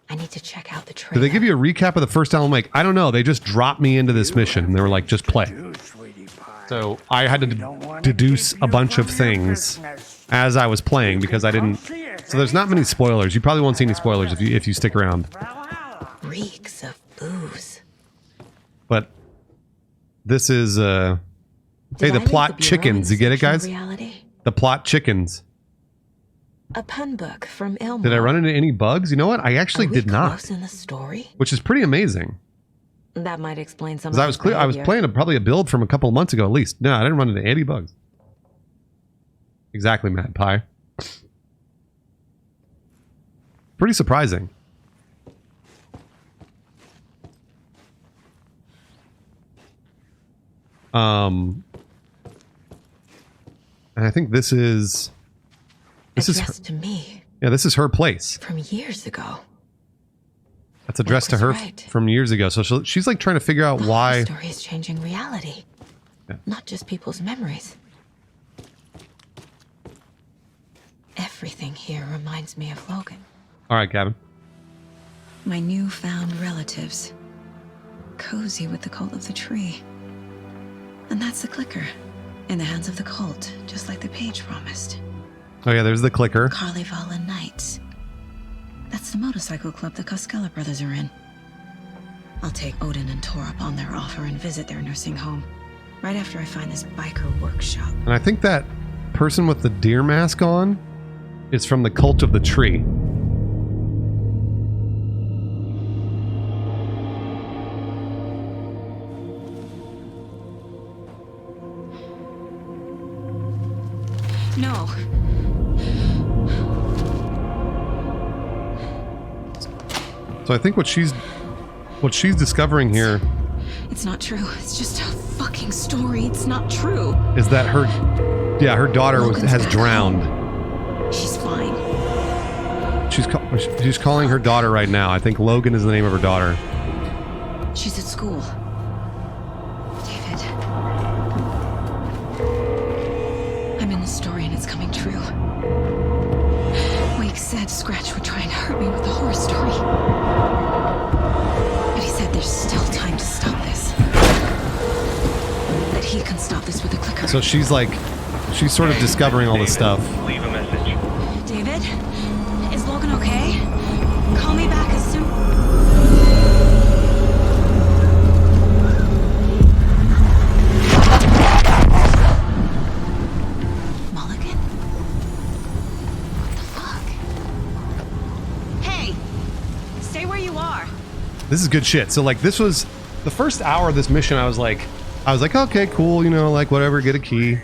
I need to check out the Did trailer. they give you a recap of the first Alan Wake? I don't know. They just dropped me into this mission and they were like, just play. So I had to deduce a bunch of things as I was playing because I didn't. So there's not many spoilers. You probably won't see any spoilers if you stick around. Reeks of booze. But this is hey, Did I the leave plot bureau in chickens. the You get it, section of guys? Reality? The plot chickens. A pun book from Elmo. Did I run into any bugs? You know what? I actually Are we did not, close in the story? which is pretty amazing. That might explain some. Because I was clear, I was playing probably a build from a couple of months ago at least. No, I didn't run into any bugs. Exactly, Mad Pie. Pretty surprising. And I think this is her, addressed to me yeah, this is her place. from years ago. That's addressed to was her right. from years ago. So she's like trying to figure out The why. story is changing reality, Yeah. not just people's memories. Everything here reminds me of Logan. All right, Gavin. My newfound relatives. Cozy with the cult of the tree. And that's the clicker. In the hands of the cult, just like the page promised. Oh yeah, there's the clicker. Carnival Knights. That's the motorcycle club the Costello brothers are in. I'll take Odin and Tor up on their offer and visit their nursing home. Right after I find this biker workshop. And I think that person with the deer mask on is from the cult of the tree. No. So I think what she's discovering here It's not true. It's just a fucking story. It's not true. is that her daughter Logan's has back drowned. She's fine. She's calling her daughter right now. I think Logan is the name of her daughter. She's at school. David. I'm in the story and it's coming true. Wake said Scratch would try and hurt me with the horror story. But he said there's still time to stop this. That he can stop this with a clicker. So she's like, she's sort of discovering all this stuff. Leave a message. David? Is Logan okay? Call me back as soon... Mulligan? What the fuck? Hey! Stay where you are. This is good shit. So like this was the first hour of this mission. I was like, okay, cool, you know, like whatever, get a key,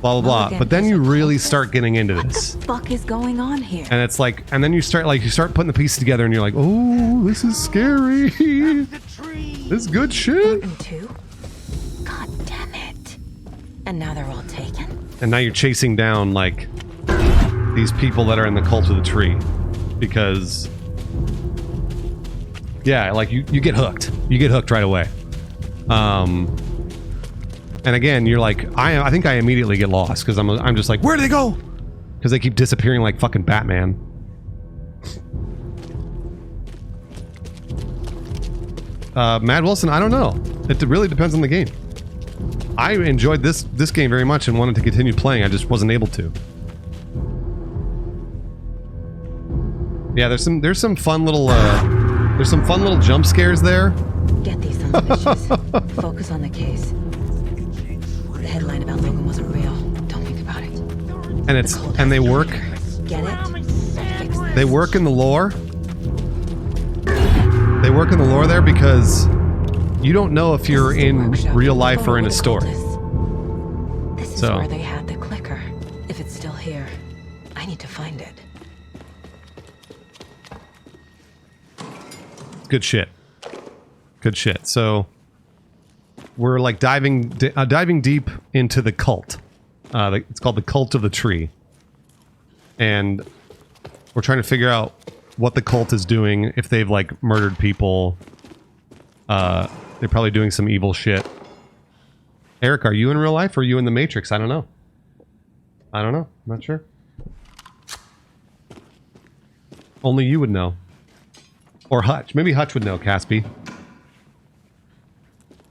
blah blah blah. But then you really start getting into this. What the fuck is going on here? And it's like, and then you start putting the pieces together, and you're like, oh, this is scary. This is good shit. And two? God damn it! And now they're all taken. And now you're chasing down like these people that are in the cult of the tree, because yeah, like you get hooked. You get hooked right away. And again, you're like, I think I immediately get lost because I'm just like, where do they go? Because they keep disappearing like fucking Batman. Mad Wilson, I don't know. It really depends on the game. I enjoyed this game very much and wanted to continue playing. I just wasn't able to. Yeah, there's some fun little jump scares there. Get these sons of bitches. Focus on the case. The headline about Logan wasn't real. Don't think about it. And they work. Get it? Fix this. They work in the lore. They work in the lore there because you don't know if you're in real life or in a story. This is where they had the clicker. If it's still here, I need to find it. Good shit. Good shit. So we're like diving deep into the cult. It's called the Cult of the Tree, and we're trying to figure out what the cult is doing. If they've like murdered people, they're probably doing some evil shit. Eric, are you in real life or are you in the Matrix? I don't know. I'm not sure. Only you would know. Or Hutch. Maybe Hutch would know, Caspi.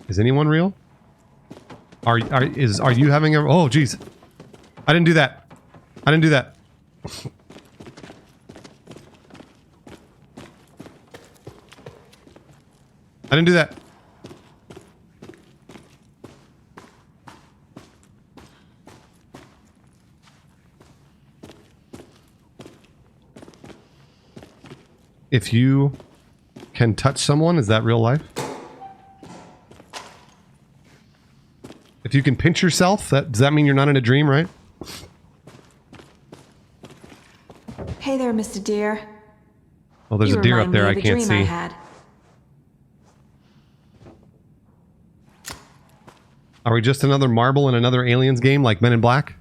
Is anyone real? Are you having a... Oh, jeez. I didn't do that. I didn't do that. I didn't do that. If you can touch someone, is that real life? If you can pinch yourself, does that mean you're not in a dream, right? Hey there, Mr. Deer. Well, there's a deer up there I can't see. Are we just another marble in another Aliens game like Men in Black?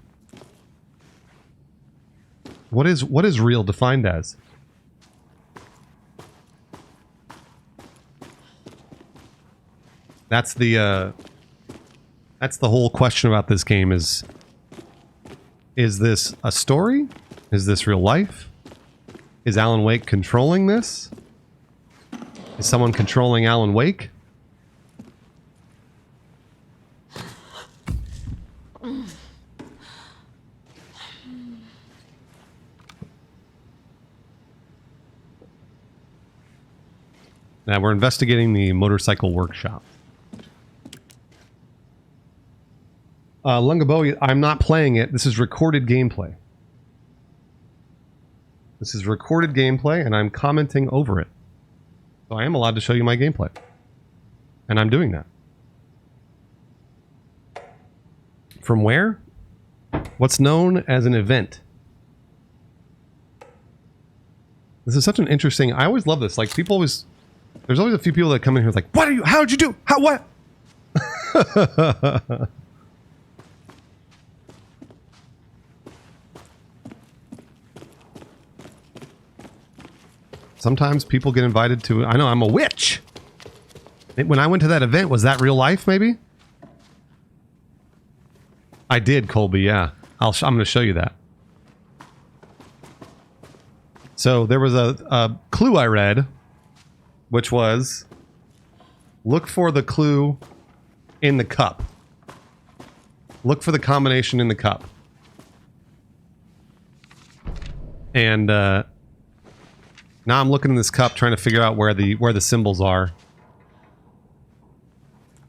What is real defined as? That's the whole question about this game is this a story? Is this real life? Is Alan Wake controlling this? Is someone controlling Alan Wake? Now we're investigating the motorcycle workshop. Lungaboy, I'm not playing it. This is recorded gameplay. This is recorded gameplay, and I'm commenting over it. So I am allowed to show you my gameplay. And I'm doing that. From where? What's known as an event. This is such an interesting... I always love this. Like, people always... There's always a few people that come in here like, what are you... How'd you do? How... What? Sometimes people get invited to... I know, I'm a witch! When I went to that event, was that real life, maybe? I did, Colby, yeah. I'm going to show you that. So there was a clue I read, which was, look for the clue in the cup. Look for the combination in the cup. And now I'm looking in this cup trying to figure out where the symbols are.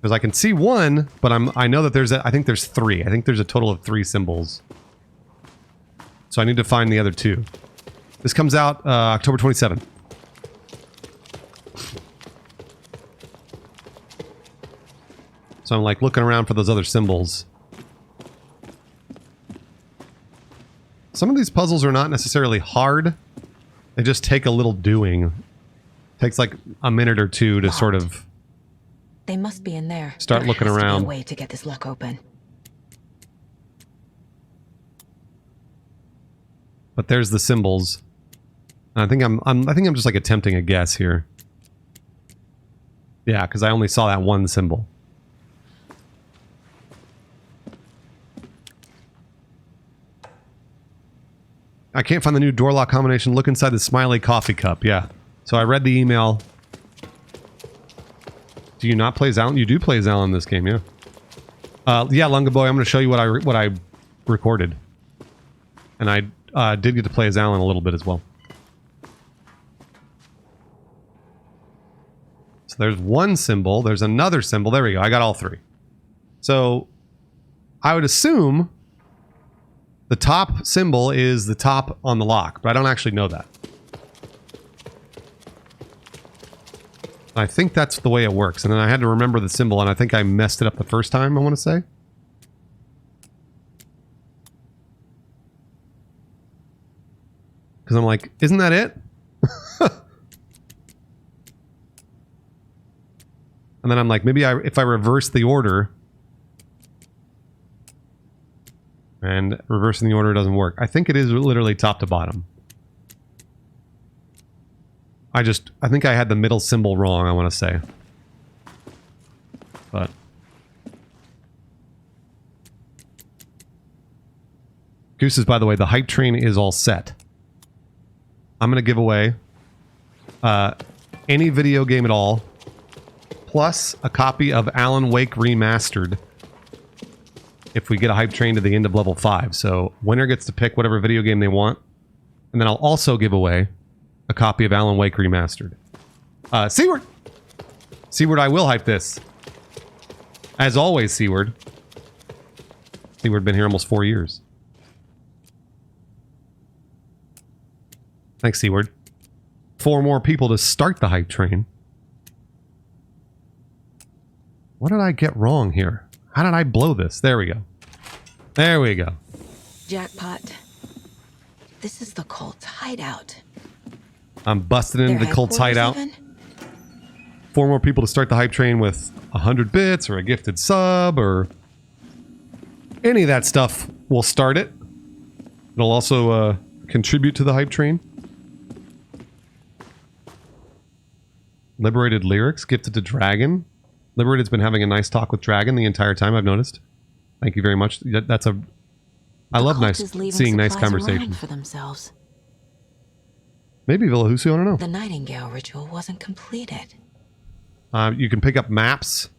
Because I can see one, but I know that I think there's 3. I think there's a total of 3 symbols. So I need to find the other 2. This comes out October 27th. So I'm like looking around for those other symbols. Some of these puzzles are not necessarily hard. They just take a little doing. It takes like a minute or 2 to sort of... They must be in there. Start looking around. There has to be a way to get this lock open. But there's the symbols. I think I'm just like attempting a guess here. Yeah, because I only saw that one symbol. I can't find the new door lock combination. Look inside the smiley coffee cup. Yeah. So I read the email. Do you not play Zal? You do play Zal in this game, yeah. Yeah, Lunga Boy, I'm going to show you what I recorded. And I did get to play as Alan a little bit as well. So there's one symbol. There's another symbol. There we go. I got all 3. So I would assume the top symbol is the top on the lock, but I don't actually know that. I think that's the way it works. And then I had to remember the symbol, and I think I messed it up the first time, I want to say. Because I'm like, isn't that it? And then I'm like, maybe if I reverse the order... And reversing the order doesn't work. I think it is literally top to bottom. I think I had the middle symbol wrong, I want to say. But... Gooses, by the way, the hype train is all set. I'm going to give away any video game at all, plus a copy of Alan Wake Remastered if we get a hype train to the end of level 5. So winner gets to pick whatever video game they want. And then I'll also give away a copy of Alan Wake Remastered. Seaward! Seaward, I will hype this. As always, Seaward. Seaward been here almost 4 years. Thanks, Seaward. 4 more people to start the hype train. What did I get wrong here? How did I blow this? There we go. There we go. Jackpot. This is the cult's hideout. I'm busting into the cult's hideout. 4 more people to start the hype train with 100 bits or a gifted sub or any of that stuff will start it. It'll also contribute to the hype train. Liberated Lyrics, gifted to Dragon. Liberated's been having a nice talk with Dragon the entire time, I've noticed. Thank you very much. That's a... I love seeing nice conversations. For themselves. Maybe Villahusu, I don't know. The Nightingale ritual wasn't completed. You can pick up maps.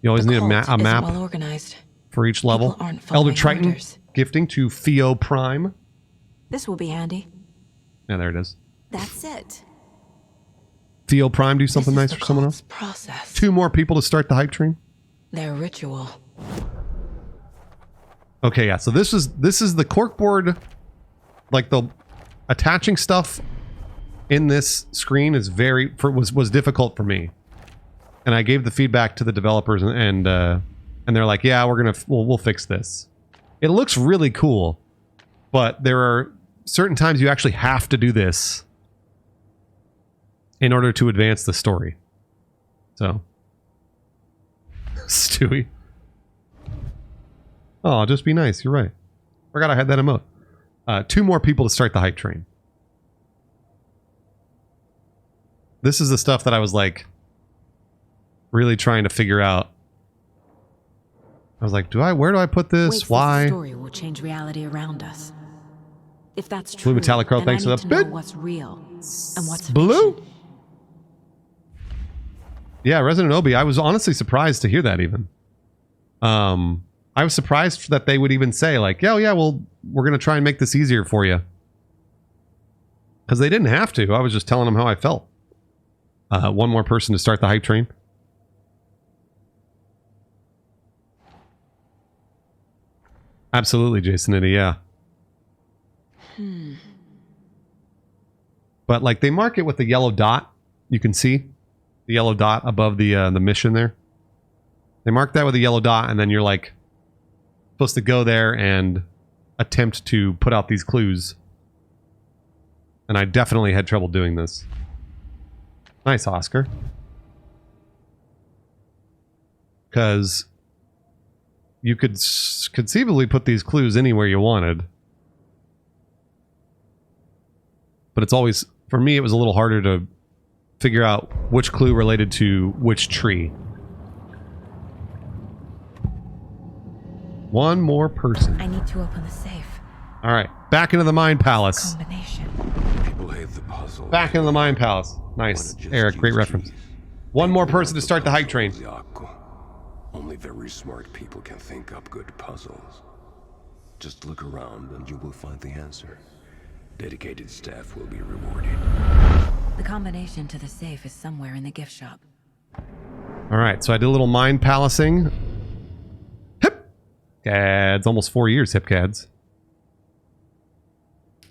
You always need a map well organized. For each level. Elder Triton, orders. Gifting to Theo Prime. This will be handy. Yeah, there it is. That's it. Theo Prime, do something nice for someone else. Process. 2 more people to start the hype train. Their ritual. Okay, yeah. So this is the corkboard. Like the attaching stuff in this screen is was difficult for me, and I gave the feedback to the developers, and they're like, yeah, we'll fix this. It looks really cool, but there are certain times you actually have to do this in order to advance the story. So, Stewie. Oh, just be nice. You're right. Forgot I had that emote. 2 more people to start the hype train. This is the stuff that I was like, really trying to figure out. I was like, where do I put this? Waits Why? This story will change reality around us. If that's true, Blue Metallic Crow, then thanks I for need the to know bid. what's real and what's Blue? fiction. Yeah, Resident Obi. I was honestly surprised to hear that even. I was surprised that they would even say like, yeah, well, we're going to try and make this easier for you. Because they didn't have to. I was just telling them how I felt. One more person to start the hype train. Absolutely, Jason Nitty, yeah. But like they mark it with the yellow dot. You can see the yellow dot above the mission there. They mark that with a yellow dot, and then you're like supposed to go there and attempt to put out these clues. And I definitely had trouble doing this. Nice, Oscar. Because you could conceivably put these clues anywhere you wanted. But it's always, for me, it was a little harder to figure out which clue related to which tree. One more person. I need to open the safe. All right, back into the Mind Palace. Combination. People hate the puzzle. Back into the Mind Palace. Nice, Eric. Great reference. One more person to start the hype train. Only very smart people can think up good puzzles. Just look around and you will find the answer. Dedicated staff will be rewarded. The combination to the safe is somewhere in the gift shop. All right, so I did a little Mind Palacing. Hip Cads, almost 4 years, Hip Cads.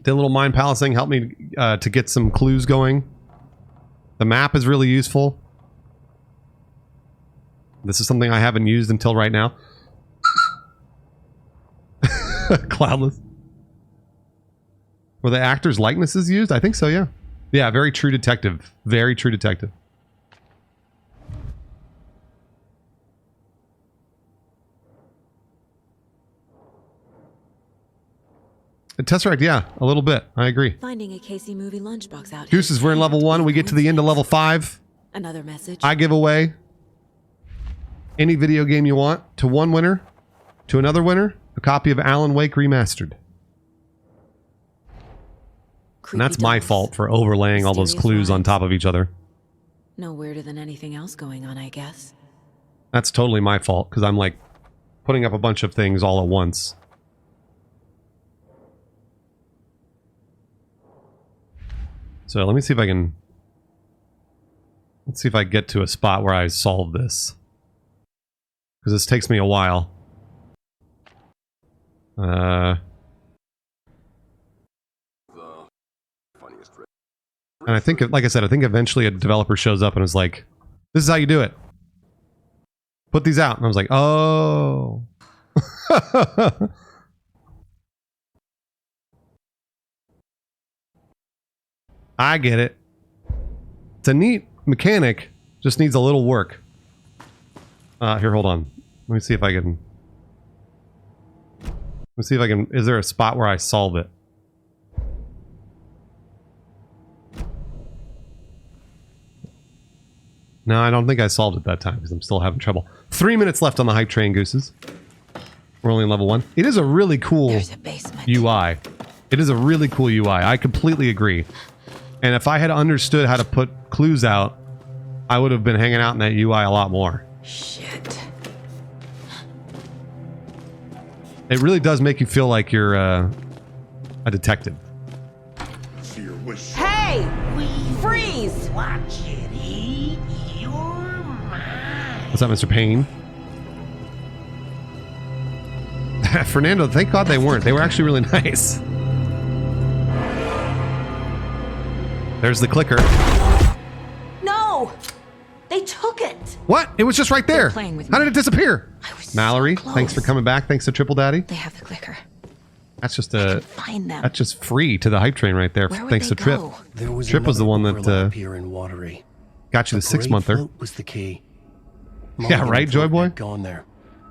Did a little Mind Palacing, helped me to get some clues going. The map is really useful. This is something I haven't used until right now. Cloudless. Were the actors' likenesses used? I think so, yeah. Yeah, very true detective. Very true detective. The Tesseract, yeah, a little bit. I agree. Finding a Casey movie lunchbox out. Gooses, we're in level 1. We get to the end of level 5. Another message. I give away any video game you want to one winner, to another winner, a copy of Alan Wake Remastered. And that's my fault for overlaying all those clues on top of each other. No weirder than anything else going on, I guess. That's totally my fault, because I'm like putting up a bunch of things all at once. So let me see if I can... Let's see if I get to a spot where I solve this. Because this takes me a while. And I think, like I said, I think eventually a developer shows up and is like, this is how you do it. Put these out. And I was like, oh. I get it. It's a neat mechanic. Just needs a little work. Here, hold on. Let me see if I can... Let's see if I can... Is there a spot where I solve it? No, I don't think I solved it that time because I'm still having trouble. 3 minutes left on the hype train, Gooses. We're only on level 1. It is a really cool UI. It is a really cool UI. I completely agree. And if I had understood how to put clues out, I would have been hanging out in that UI a lot more. Shit. It really does make you feel like you're a detective. Hey! Freeze! Watch it eat your mind. What's up, Mr. Payne? Fernando, thank God they weren't. They were actually really nice. There's the clicker. No! They took it! What? It was just right there. Playing with How me. did it disappear? I was Mallory, so close. thanks for coming back. Thanks to Triple Daddy. They have the clicker. That's just a... Find them. That's just free to the hype train right there. Where would Thanks they to Trip. go? There was Trip was the one that overlap here in Watery. got you the 6-monther. Float was the key. Yeah, Mulligan right, Joy had Boy? gone there,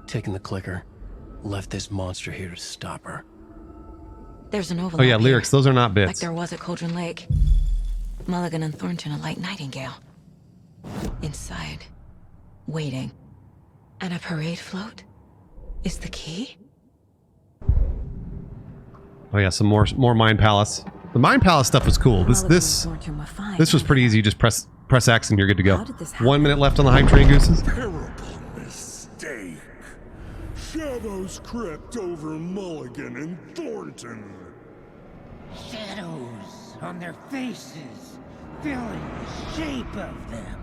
taken the clicker, left this monster here to stop her. There's an overlap Oh yeah, here, lyrics. Those are not like bits. there was at Cauldron Lake. Mulligan and Thornton are like Nightingale. Inside, waiting. And a parade float is the key? Oh yeah, some more Mind Palace. The Mind Palace stuff was cool. This was pretty easy. You just press X and you're good to go. 1 minute left on the hype train, Gooses. Terrible mistake. Shadows crept over Mulligan and Thornton. Shadows on their faces, filling the shape of them.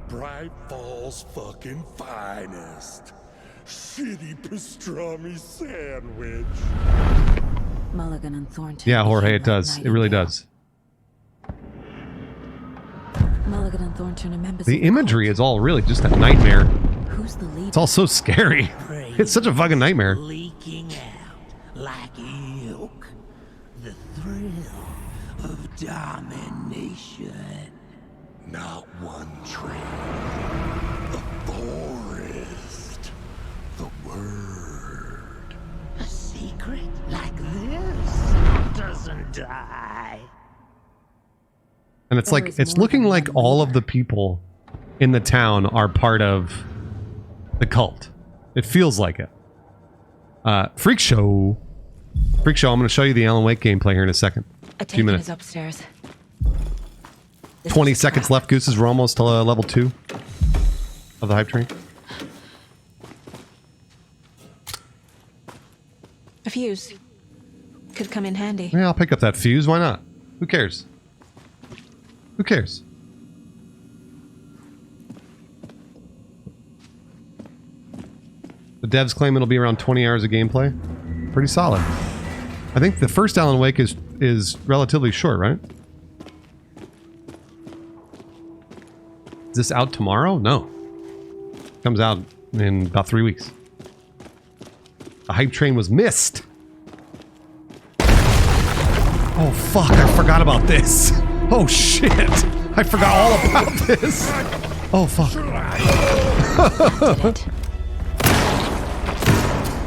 Bright Falls fucking finest. Shitty pastrami sandwich. Mulligan and Thornton. Yeah, Jorge, became it does. like It really night and does. day. Mulligan and Thornton are members The of the imagery cult. is all really just a nightmare. Who's the leader? It's all so scary. It's such a fucking nightmare. Leaking out like ilk. The thrill of domination. Not one tree. The forest. The word. A secret like this doesn't die. And it's like, it's looking like all of the people in the town are part of the cult. It feels like it. Freak Show. Freak Show, I'm going to show you the Alan Wake gameplay here in a second. Attendant minutes. is upstairs. 20 seconds left, Gooses. We're almost to level 2 of the hype train. A fuse. Could come in handy. Yeah, I'll pick up that fuse. Why not? Who cares? Who cares? The devs claim it'll be around 20 hours of gameplay. Pretty solid. I think the first Alan Wake is relatively short, right? Is this out tomorrow? No. Comes out in about 3 weeks. The hype train was missed. Oh fuck, I forgot about this. Oh shit. I forgot all about this. Oh fuck.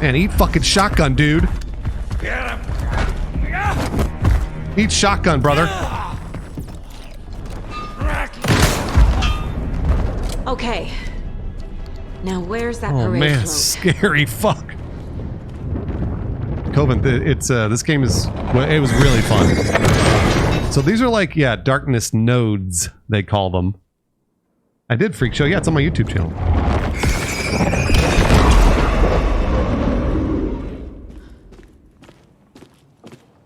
Man, eat fucking shotgun, dude. Eat shotgun, brother. Okay. Now where's that Oh parade man, float? scary fuck. Coven, it's this game is, well, it was really fun. So these are like, yeah, darkness nodes, they call them. I did Freak Show. Yeah, it's on my YouTube channel.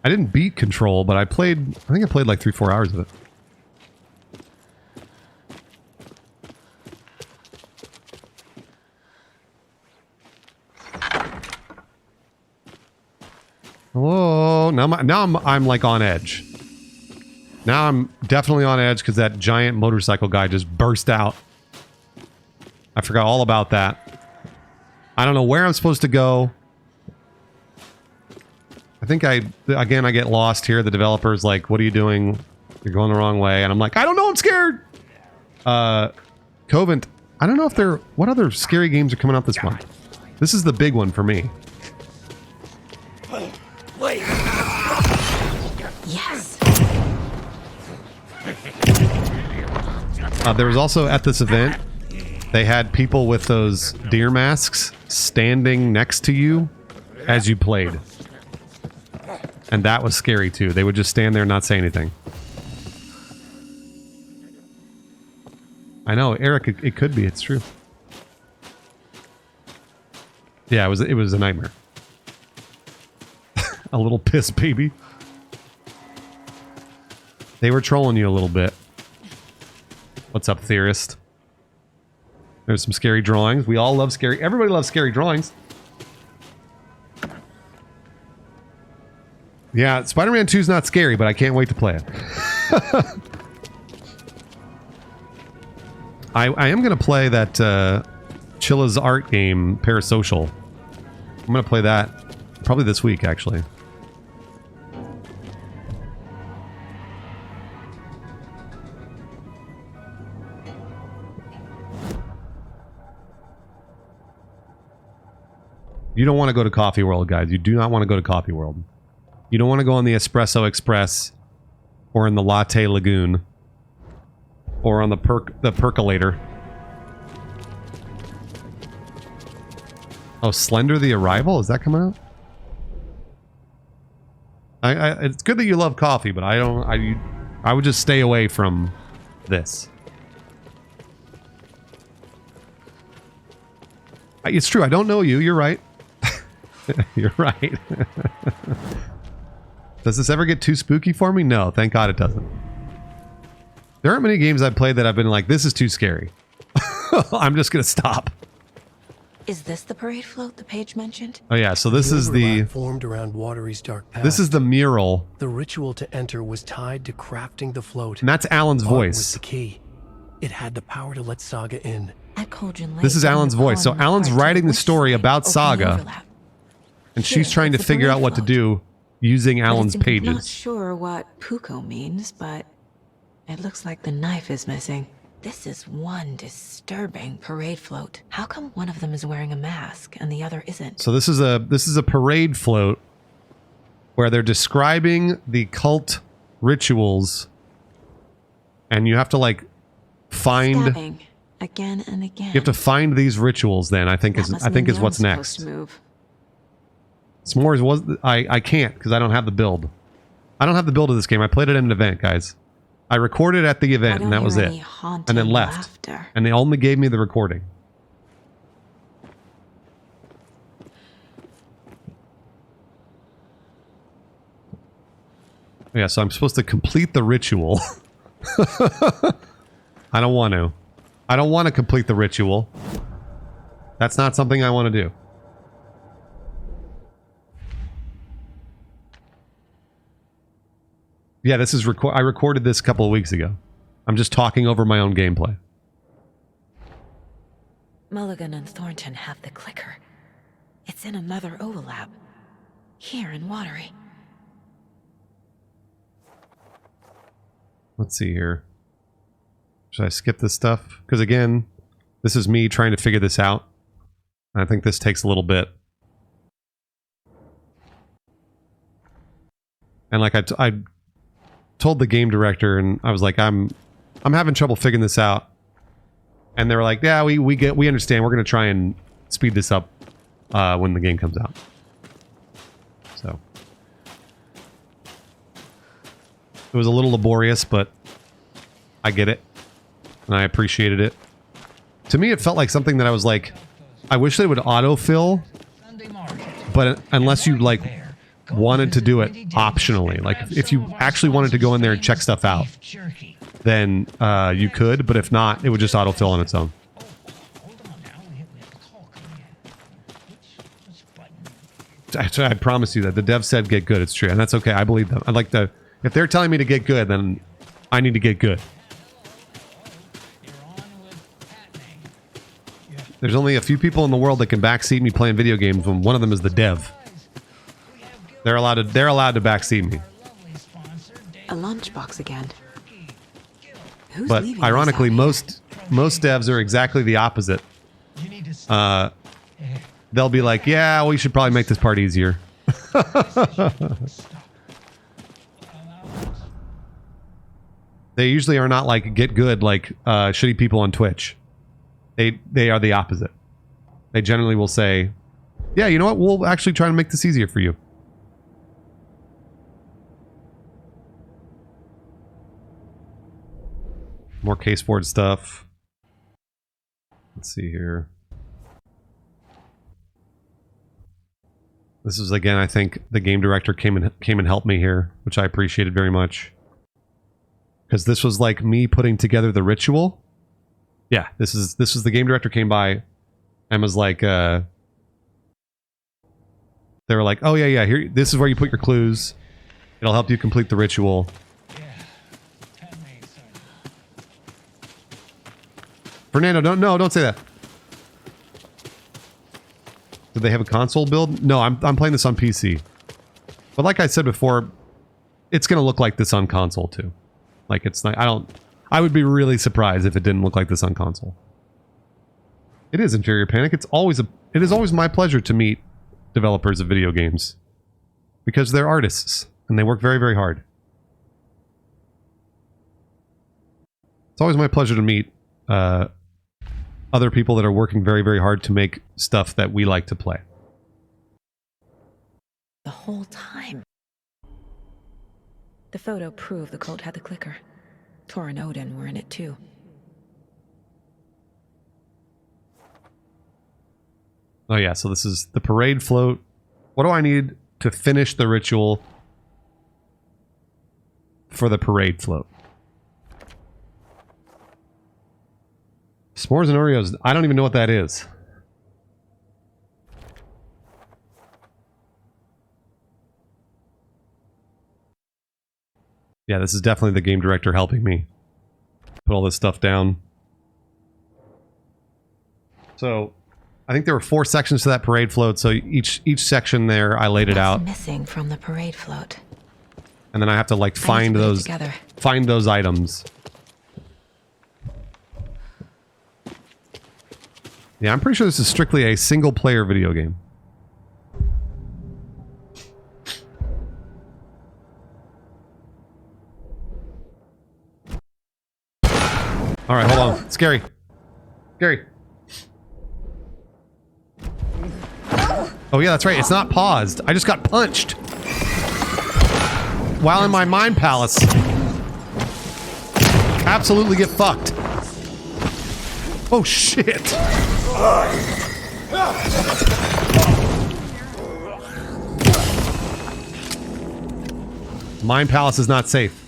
I didn't beat Control, but I think I played like 3-4 hours of it. Hello. Now I'm like on edge. Now I'm definitely on edge because that giant motorcycle guy just burst out. I forgot all about that. I don't know where I'm supposed to go. I think I get lost here. The developer's like, what are you doing? You're going the wrong way. And I'm like, I don't know, I'm scared. Covent, I don't know if what other scary games are coming out this month? This is the big one for me. Wait. Yes. There was also at this event, they had people with those deer masks standing next to you as you played. And that was scary too. They would just stand there and not say anything. I know, Eric, it could be. It's true. Yeah, it was a nightmare. A little piss baby. They were trolling you a little bit. What's up, theorist? There's some scary drawings. We all love scary. Everybody loves scary drawings. Yeah, Spider-Man 2 is not scary, but I can't wait to play it. I am going to play that Chilla's art game, Parasocial. I'm going to play that probably this week, actually. You don't want to go to Coffee World, guys. You do not want to go to Coffee World. You don't want to go on the Espresso Express or in the Latte Lagoon or on the percolator. Oh, Slender the Arrival? Is that coming out? It's good that you love coffee, but I would just stay away from this. It's true. I don't know you. You're right. You're right. Does this ever get too spooky for me? No, thank God it doesn't. There aren't many games I've played that I've been like, this is too scary. I'm just going to stop. Is this the parade float the page mentioned? Oh yeah, so this is the... formed around Watery's dark past. This is the mural. The ritual to enter was tied to crafting the float. And that's Alan's Art voice. was the key. It had the power to let Saga in. At Cauldron Lake, This is Alan's voice. So Alan's writing the story about Saga. And she's trying to figure out what to do using Alan's I'm not pages. sure what Puko means, but it looks like the knife is missing. This is one disturbing parade float. How come one of them is wearing a mask and the other isn't? So this is a parade float where they're describing the cult rituals, and you have to like find Stabbing again and again. you have to find these rituals. Then I think is what's next. S'mores was I can't because I don't have the build. I don't have the build of this game. I played it at an event, guys. I recorded at the event and that was it. And then left. Laughter. And they only gave me the recording. Yeah, so I'm supposed to complete the ritual. I don't want to. I don't want to complete the ritual. That's not something I want to do. Yeah, this is I recorded this a couple of weeks ago. I'm just talking over my own gameplay. Mulligan and Thornton have the clicker. It's in another overlap. Here in Watery. Let's see here. Should I skip this stuff? Because again, this is me trying to figure this out. I think this takes a little bit. And like I told the game director, and I was like, I'm having trouble figuring this out. And they were like, yeah, we understand. We're going to try and speed this up when the game comes out. So it was a little laborious, but I get it. And I appreciated it. To me, it felt like something that I was like, I wish they would autofill, but unless you like wanted to do it optionally, like if you actually wanted to go in there and check stuff out, then you could, but if not, it would just autofill on its own. I promise you that the dev said get good. It's true, and that's okay. I believe them. I like the if they're telling me to get good, then I need to get good. There's only a few people in the world that can backseat me playing video games, and one of them is the dev. They're allowed to backseat me. A lunchbox again. Who's but leaving ironically, this out most devs are exactly the opposite. They'll be like, "Yeah, we should probably make this part easier." They usually are not like get good like shitty people on Twitch. They are the opposite. They generally will say, "Yeah, you know what? We'll actually try to make this easier for you." More caseboard stuff. Let's see here. This is again, I think the game director came and helped me here, which I appreciated very much. Because this was like me putting together the ritual. Yeah, this is the game director came by and was like, they were like, "Oh yeah, here. This is where you put your clues. It'll help you complete the ritual." Fernando, don't say that. Do they have a console build? No, I'm playing this on PC. But like I said before, it's gonna look like this on console too. Like it's not. I would be really surprised if it didn't look like this on console. It is Interior Panic. It is always my pleasure to meet developers of video games because they're artists and they work very, very hard. It's always my pleasure to meet other people that are working very, very hard to make stuff that we like to play. The whole time. The photo proved the cult had the clicker. Tor and Odin were in it too. Oh yeah, so this is the parade float. What do I need to finish the ritual for the parade float? S'mores and Oreos. I don't even know what that is. Yeah, this is definitely the game director helping me put all this stuff down. So, I think there were 4 sections to that parade float, so each section there, I laid it out. What's missing from the parade float? And then I have to like find those items. Yeah, I'm pretty sure this is strictly a single player video game. All right, hold on. Scary. Scary. Oh yeah, that's right. It's not paused. I just got punched. While in my mind palace. Absolutely get fucked. Oh shit. Mind palace is not safe.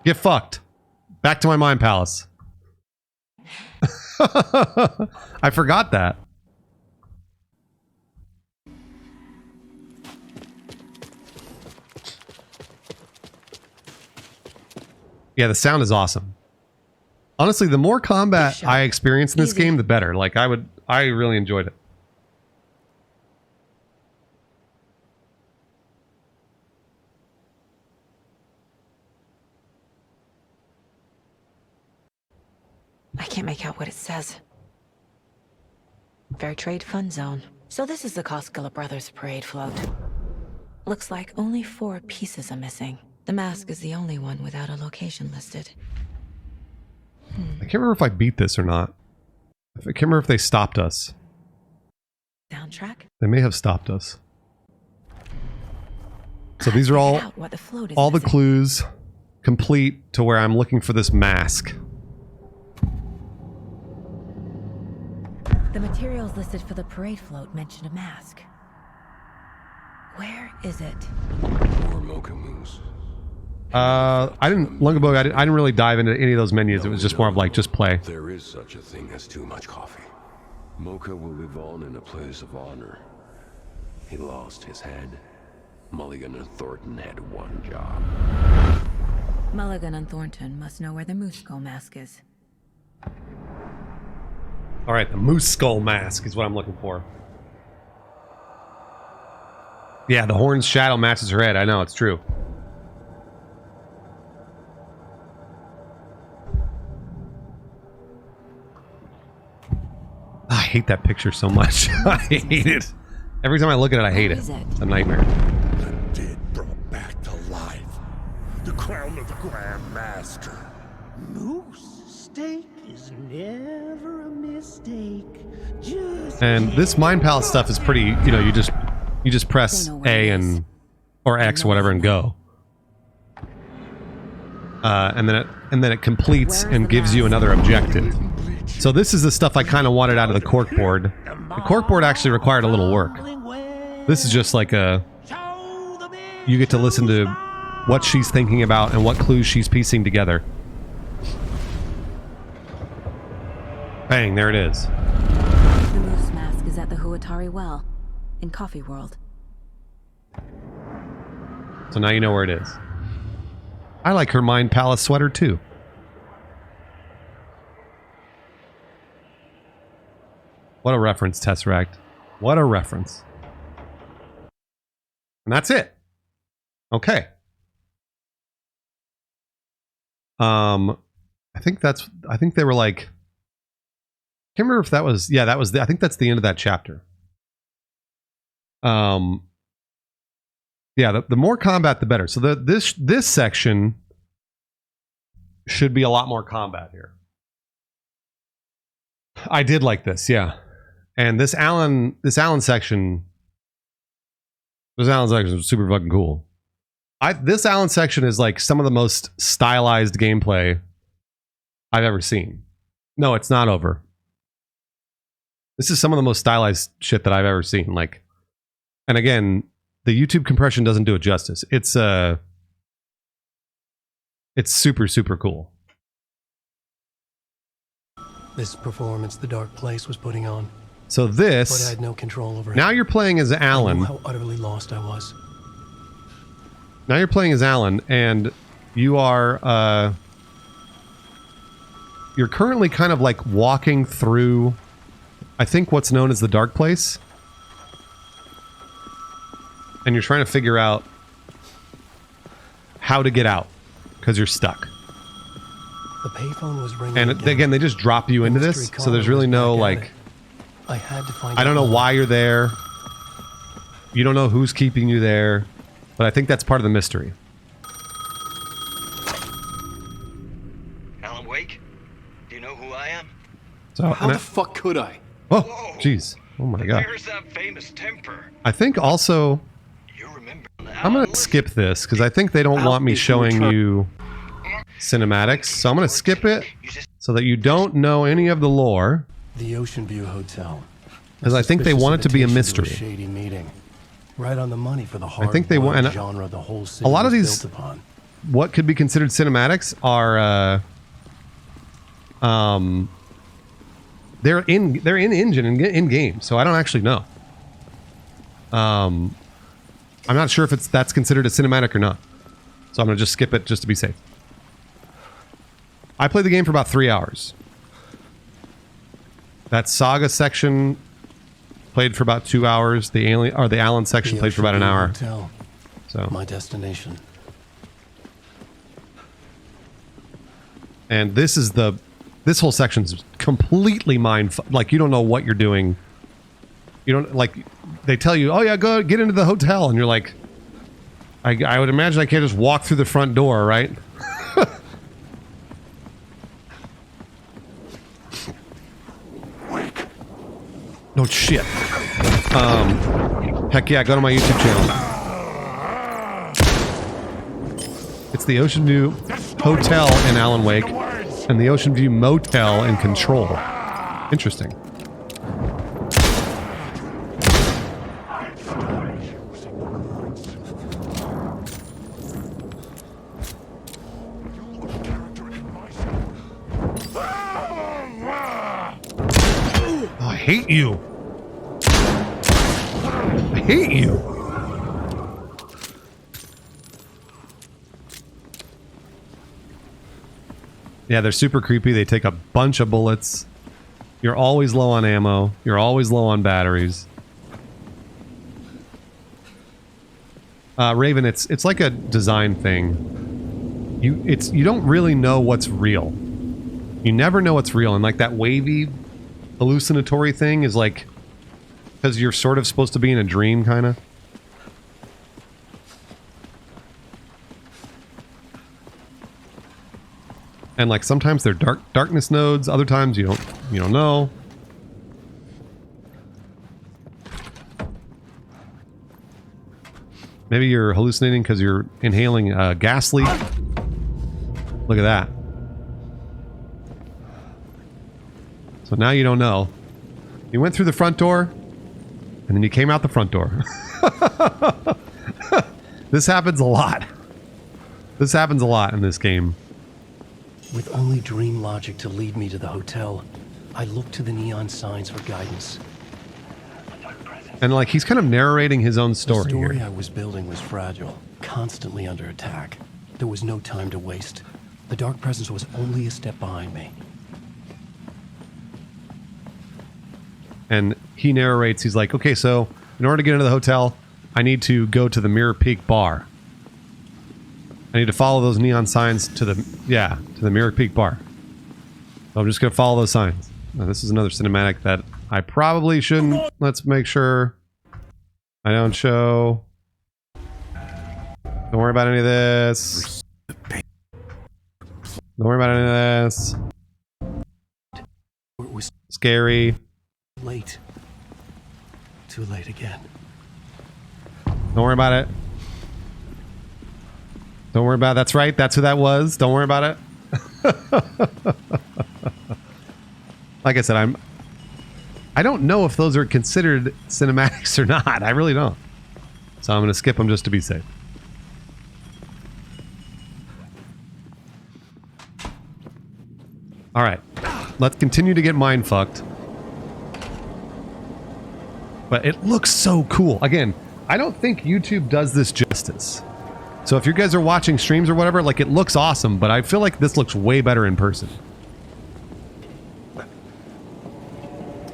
Get fucked. Back to my mind palace. I forgot that. Yeah, the sound is awesome. Honestly, the more combat I experience in this game, the better. Like, I really enjoyed it. I can't make out what it says. Fair Trade Fund Zone. So this is the Koskela Brothers parade float. Looks like only 4 pieces are missing. The mask is the only one without a location listed. I can't remember if I beat this or not. I can't remember if they stopped us. Soundtrack? They may have stopped us. So these are all the clues complete to where I'm looking for this mask. The materials listed for the parade float mention a mask. Where is it? More Mocha Moose. I didn't really dive into any of those menus. It was just more of like, just play. There is such a thing as too much coffee. Mocha will live on in a place of honor. He lost his head. Mulligan and Thornton had one job. Mulligan and Thornton must know where the moose skull mask is. Alright, the moose skull mask is what I'm looking for. Yeah, the horn's shadow matches her head. I know, it's true. I hate that picture so much. I hate it. Every time I look at it, I hate it. It's a nightmare. The dead brought back to life. The crown of the Grand Master. Moose steak is never a mistake. Just And this Mind Palace stuff is pretty, you know, you just press A and or X or whatever and go. And then it completes and gives you another objective. So this is the stuff I kind of wanted out of the corkboard. The corkboard actually required a little work. This is just like a... You get to listen to what she's thinking about and what clues she's piecing together. Bang, there it is. The moose mask is at the Huatari Well, in Coffee World. So now you know where it is. I like her Mind Palace sweater too. What a reference, Tesseract. What a reference. And that's it. Okay. I think they were like, I can't remember if that was, yeah, that was I think that's the end of that chapter. Yeah, the more combat, the better. So this section should be a lot more combat here. I did like this, yeah. And this Allen section is super fucking cool. This Allen section is like some of the most stylized gameplay I've ever seen. No, it's not over. This is some of the most stylized shit that I've ever seen. Like, and again, the YouTube compression doesn't do it justice. It's super, super cool. This performance the Dark Place was putting on. So this, but I had no control over it. Now you're playing as Alan. I knew how utterly lost I was. Now you're playing as Alan, and you are you're currently kind of like walking through, I think, what's known as the Dark Place. And you're trying to figure out how to get out because you're stuck. The payphone was ringing and again, they just drop you into this, so there's really no like. I had to find. I don't know why you're there. You don't know who's keeping you there, but I think that's part of the mystery. Alan Wake, do you know who I am? So how the fuck could I? Oh, jeez! Oh my god! There's that famous temper. I think also. I'm gonna skip this because I think they don't want me showing you cinematics, so I'm gonna skip it so that you don't know any of the lore. The Ocean View Hotel. Because I think they want it to be a mystery. Shady meeting. Right on the money for the hard I think they want genre the whole city a lot of these built upon. What could be considered cinematics are they're in engine and in game, so I don't actually know. I'm not sure if that's considered a cinematic or not. So I'm gonna just skip it just to be safe. I played the game for about 3 hours. That Saga section played for about 2 hours. The Allen section played for about an hour. Hotel. So my destination. And this whole section's completely like you don't know what you're doing. You don't like they tell you, oh yeah, go get into the hotel, and you're like, I would imagine I can't just walk through the front door, right? No shit. Heck yeah, go to my YouTube channel. It's the Ocean View Hotel in Alan Wake and the Ocean View Motel in Control. Interesting. I hate you. I hate you. Yeah, they're super creepy. They take a bunch of bullets. You're always low on ammo. You're always low on batteries. Raven, it's like a design thing. You don't really know what's real. You never know what's real, and like that wavy hallucinatory thing is like because you're sort of supposed to be in a dream, kind of. And like sometimes they're darkness nodes, other times you don't know. Maybe you're hallucinating because you're inhaling gas leak. Look at that. So now you don't know. You went through the front door, and then you came out the front door. This happens a lot. This happens a lot in this game. With only dream logic to lead me to the hotel, I looked to the neon signs for guidance. And like he's kind of narrating his own story. The story here. I was building was fragile, constantly under attack. There was no time to waste. The Dark Presence was only a step behind me. And he narrates, he's like, okay, so in order to get into the hotel, I need to go to the Mirror Peak bar. I need to follow those neon signs to the Mirror Peak bar. So I'm just going to follow those signs. Now, this is another cinematic that I probably shouldn't. Let's make sure I don't show. Don't worry about any of this. Don't worry about any of this. It was Scary. late. Too late again. Don't worry about it. Don't worry about it. That's right. That's who that was. Don't worry about it. Like I said, I don't know if those are considered cinematics or not. I really don't. So I'm going to skip them just to be safe. All right. Let's continue to get mind fucked. But it looks so cool. Again, I don't think YouTube does this justice. So if you guys are watching streams or whatever, like, it looks awesome, but I feel like this looks way better in person.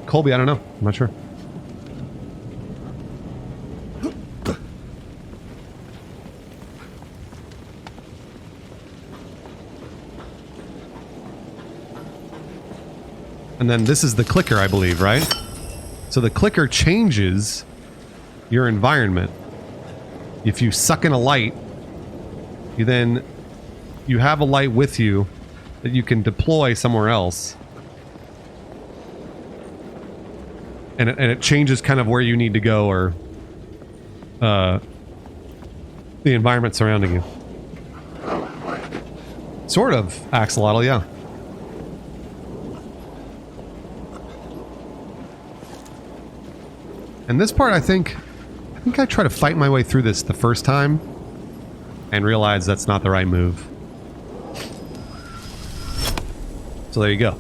Colby, I don't know. I'm not sure. And then this is the clicker, I believe, right? So the clicker changes your environment. If you suck in a light, you have a light with you that you can deploy somewhere else. And it changes kind of where you need to go, or the environment surrounding you. Sort of, Axolotl, yeah. And this part, I think I tried to fight my way through this the first time and realized that's not the right move. So there you go.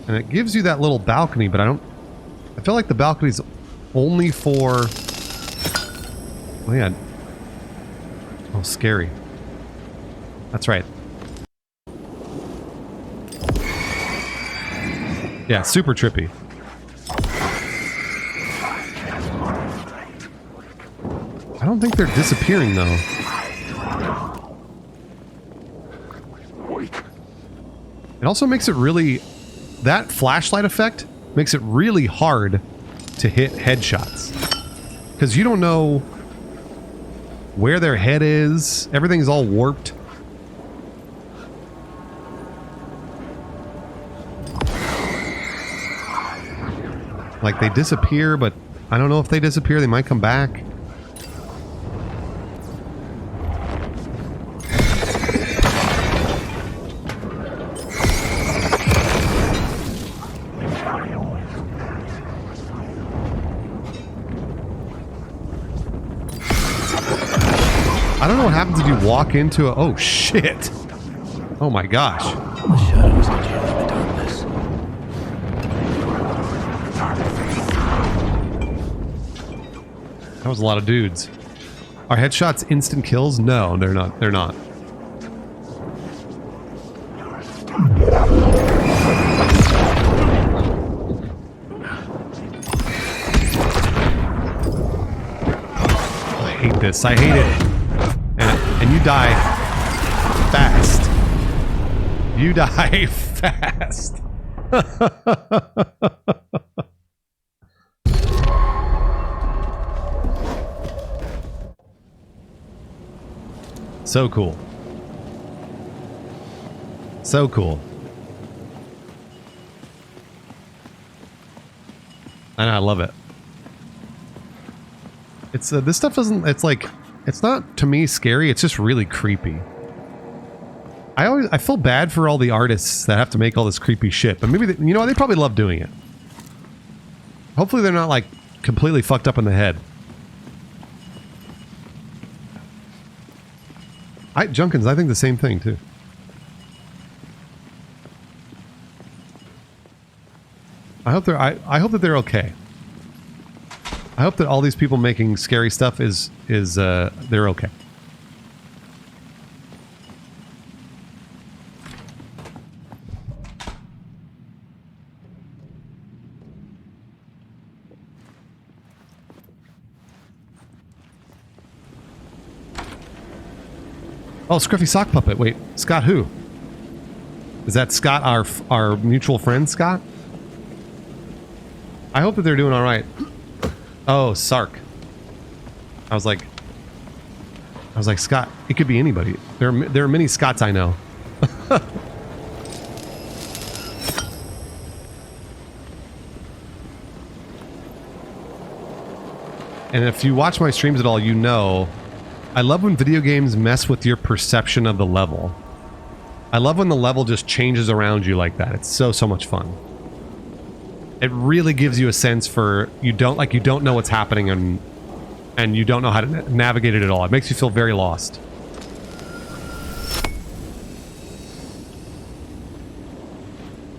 And it gives you that little balcony, but I feel like the balcony's only for... Oh yeah. Oh, scary. That's right. Yeah, super trippy. I don't think they're disappearing, though. It also makes it really... That flashlight effect makes it really hard to hit headshots. Because you don't know where their head is. Everything's all warped. Like, they disappear, but I don't know if they disappear. They might come back. I don't know what happens if you walk into a... Oh, shit. Oh, my gosh. The shadows are dealing in the darkness. That was a lot of dudes. Are headshots instant kills? No, they're not. They're not. I hate this. I hate it. And you die fast. You die fast. So cool. So cool. I know, I love it. It's this stuff doesn't, it's like, it's not to me scary, it's just really creepy. I feel bad for all the artists that have to make all this creepy shit, but maybe they, you know, they probably love doing it. Hopefully they're not like completely fucked up in the head. Junkins, I think the same thing too. I hope that they're okay. I hope that all these people making scary stuff they're okay. Oh, Scruffy Sock Puppet. Wait, Scott who? Is that Scott, our mutual friend, Scott? I hope that they're doing all right. Oh, Sark. I was like, was like, Scott, it could be anybody. There are many Scotts I know. And if you watch my streams at all, you know I love when video games mess with your perception of the level. I love when the level just changes around you like that. It's so much fun. It really gives you a sense for you don't know what's happening and you don't know how to navigate it at all. It makes you feel very lost.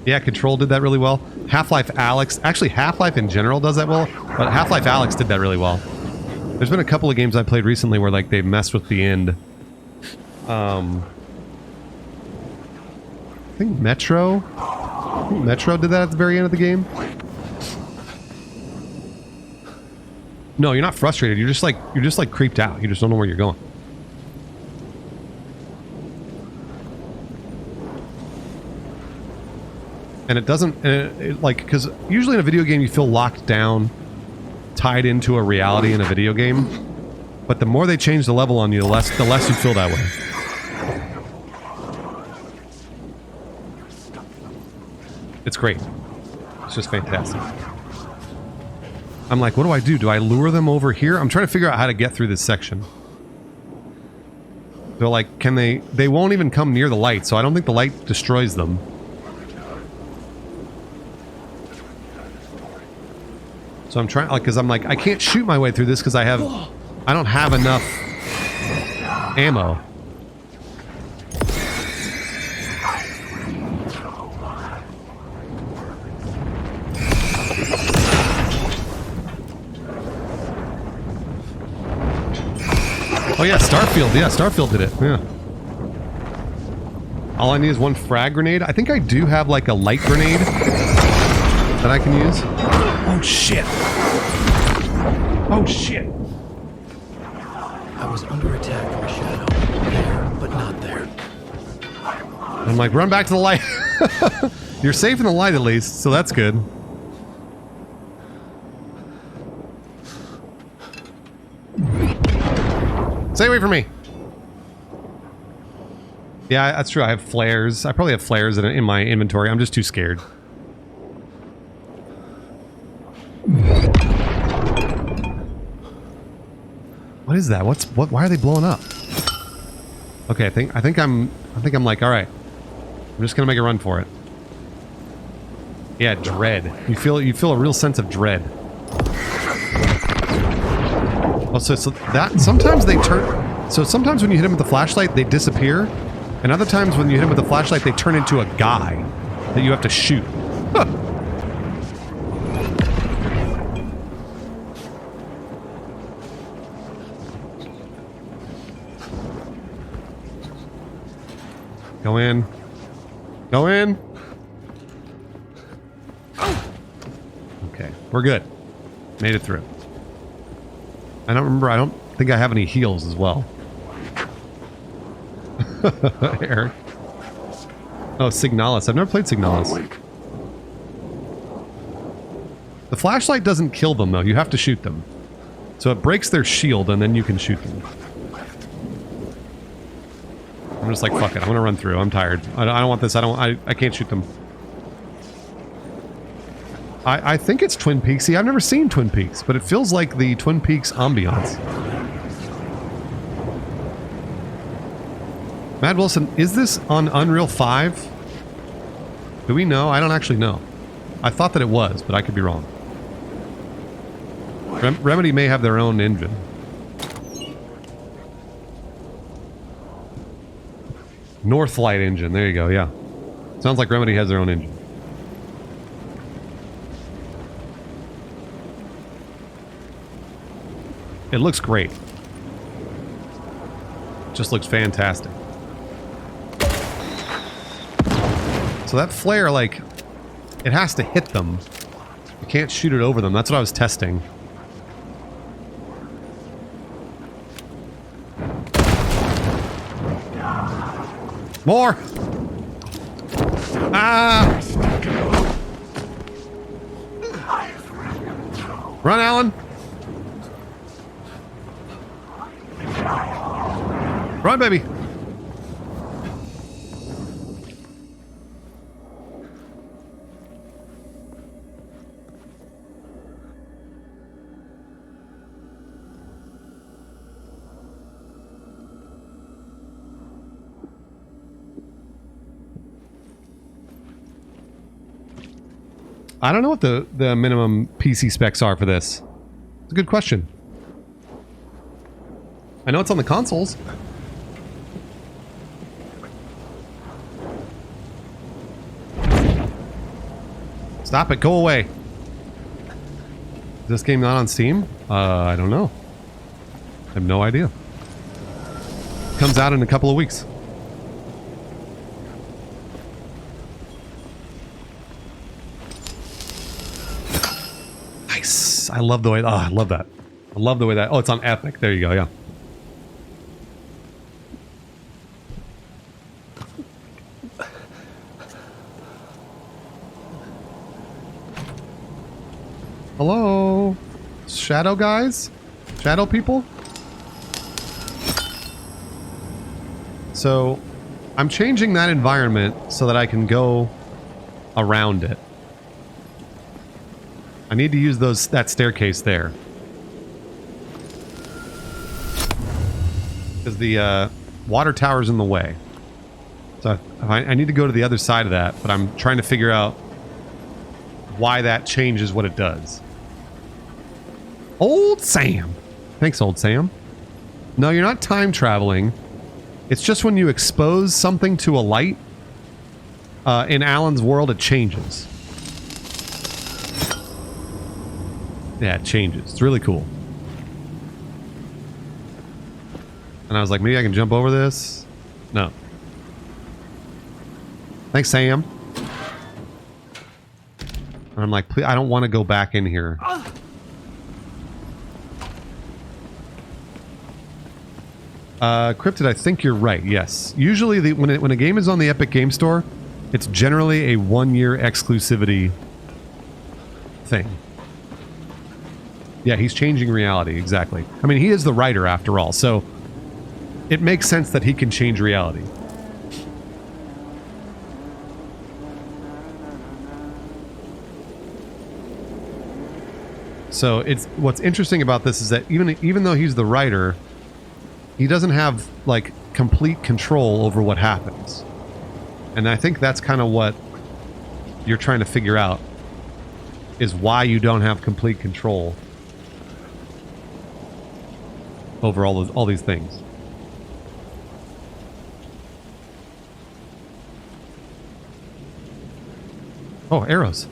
Yeah, Control did that really well. Half-Life Alyx, actually Half-Life in general does that well, but Half-Life Alyx did that really well. There's been a couple of games I played recently where like they messed with the end. I think Metro did that at the very end of the game. No, you're not frustrated. You're just like creeped out. You just don't know where you're going. And it doesn't, like, because usually in a video game you feel locked down, tied into a reality in a video game. But the more they change the level on you, the less you feel that way. It's great. It's just fantastic. I'm like, what do I do? Do I lure them over here? I'm trying to figure out how to get through this section. They're like, can they won't even come near the light, so I don't think the light destroys them. So I'm trying, like, because I'm like, I can't shoot my way through this because I don't have enough ammo. Oh yeah, Starfield. Yeah, Starfield did it. Yeah. All I need is one frag grenade. I think I do have like a light grenade that I can use. Oh shit. Oh shit. I was under attack from a shadow. There, but not there. I'm like, run back to the light. You're safe in the light at least, so that's good. Stay away from me. Yeah, that's true. I have flares. I probably have flares in my inventory. I'm just too scared. What is that? Why are they blowing up? Okay, I think I'm like, all right. I'm just gonna make a run for it. Yeah, dread. You feel a real sense of dread. Oh, so that sometimes they turn. So sometimes when you hit them with the flashlight, they disappear, and other times when you hit them with the flashlight, they turn into a guy that you have to shoot. Huh. Go in. Go in. Okay, we're good. Made it through. I don't think I have any heals as well. Eric. Oh, Signalis. I've never played Signalis. The flashlight doesn't kill them, though. You have to shoot them. So it breaks their shield, and then you can shoot them. I'm just like, fuck it. I'm gonna run through. I'm tired. I don't want this. I can't shoot them. I think it's Twin Peaks. See, I've never seen Twin Peaks, but it feels like the Twin Peaks ambiance. Mad Wilson, is this on Unreal 5? Do we know? I don't actually know. I thought that it was, but I could be wrong. Remedy may have their own engine. Northlight engine. There you go, yeah. Sounds like Remedy has their own engine. It looks great. Just looks fantastic. So that flare, like, it has to hit them. You can't shoot it over them. That's what I was testing. More! Ah! Run, Alan! Run, baby. I don't know what the minimum PC specs are for this. It's a good question. I know it's on the consoles. Stop it. Go away. Is this game not on Steam? I don't know. I have no idea. Comes out in a couple of weeks. Nice. I love the way... Oh, I love that. I love the way that... Oh, it's on Epic. There you go, yeah. Hello? Shadow guys? Shadow people? So, I'm changing that environment so that I can go around it. I need to use that staircase there. Because the water tower's in the way. So I need to go to the other side of that, but I'm trying to figure out why that changes what it does. Old Sam! Thanks, Old Sam. No, you're not time traveling. It's just when you expose something to a light, in Alan's world, it changes. Yeah, it changes. It's really cool. And I was like, maybe I can jump over this? No. Thanks, Sam. And I'm like, please, I don't want to go back in here. Cryptid, I think you're right, yes. Usually when a game is on the Epic Game Store, it's generally a 1-year exclusivity thing. Yeah, he's changing reality, exactly. I mean, he is the writer after all, so it makes sense that he can change reality. So it's what's interesting about this is that even though he's the writer, he doesn't have like complete control over what happens. And I think that's kind of what you're trying to figure out, is why you don't have complete control over all these things. Oh, arrows.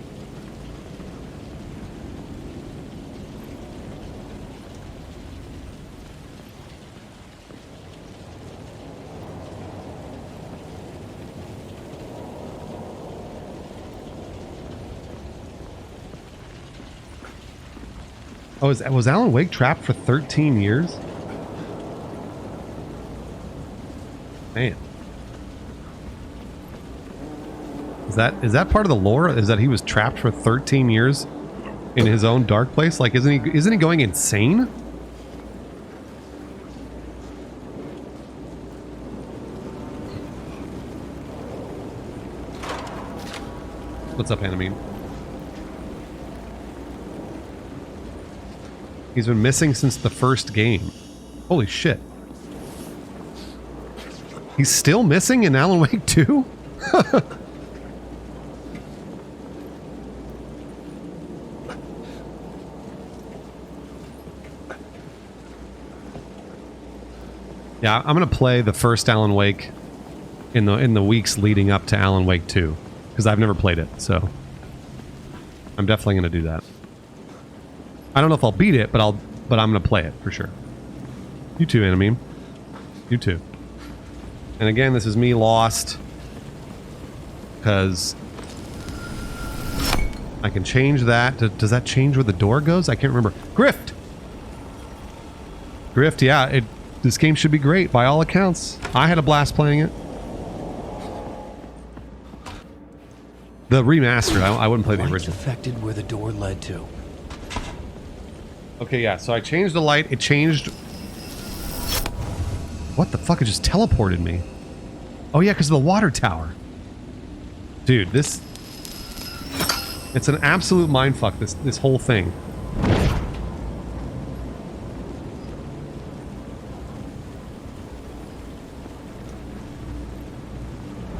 Oh, was Alan Wake trapped for 13 years? Man. Is that part of the lore? Is that he was trapped for 13 years in his own dark place? Like, isn't he going insane? What's up, Anamine? He's been missing since the first game. Holy shit. He's still missing in Alan Wake 2? Yeah, I'm gonna play the first Alan Wake in the weeks leading up to Alan Wake 2, because I've never played it, so I'm definitely gonna do that. I don't know if I'll beat it, but I'm gonna play it for sure. You too, Anamine. You too. And again, this is me lost because I can change that. Does that change where the door goes? I can't remember. Grift. Grift. Yeah, this game should be great by all accounts. I had a blast playing it. The remaster. I wouldn't play the original. Affected where the door led to. Okay, yeah, so I changed the light. It changed What the fuck? It just teleported me. Oh yeah, because of the water tower. Dude, this... It's an absolute mindfuck, this whole thing.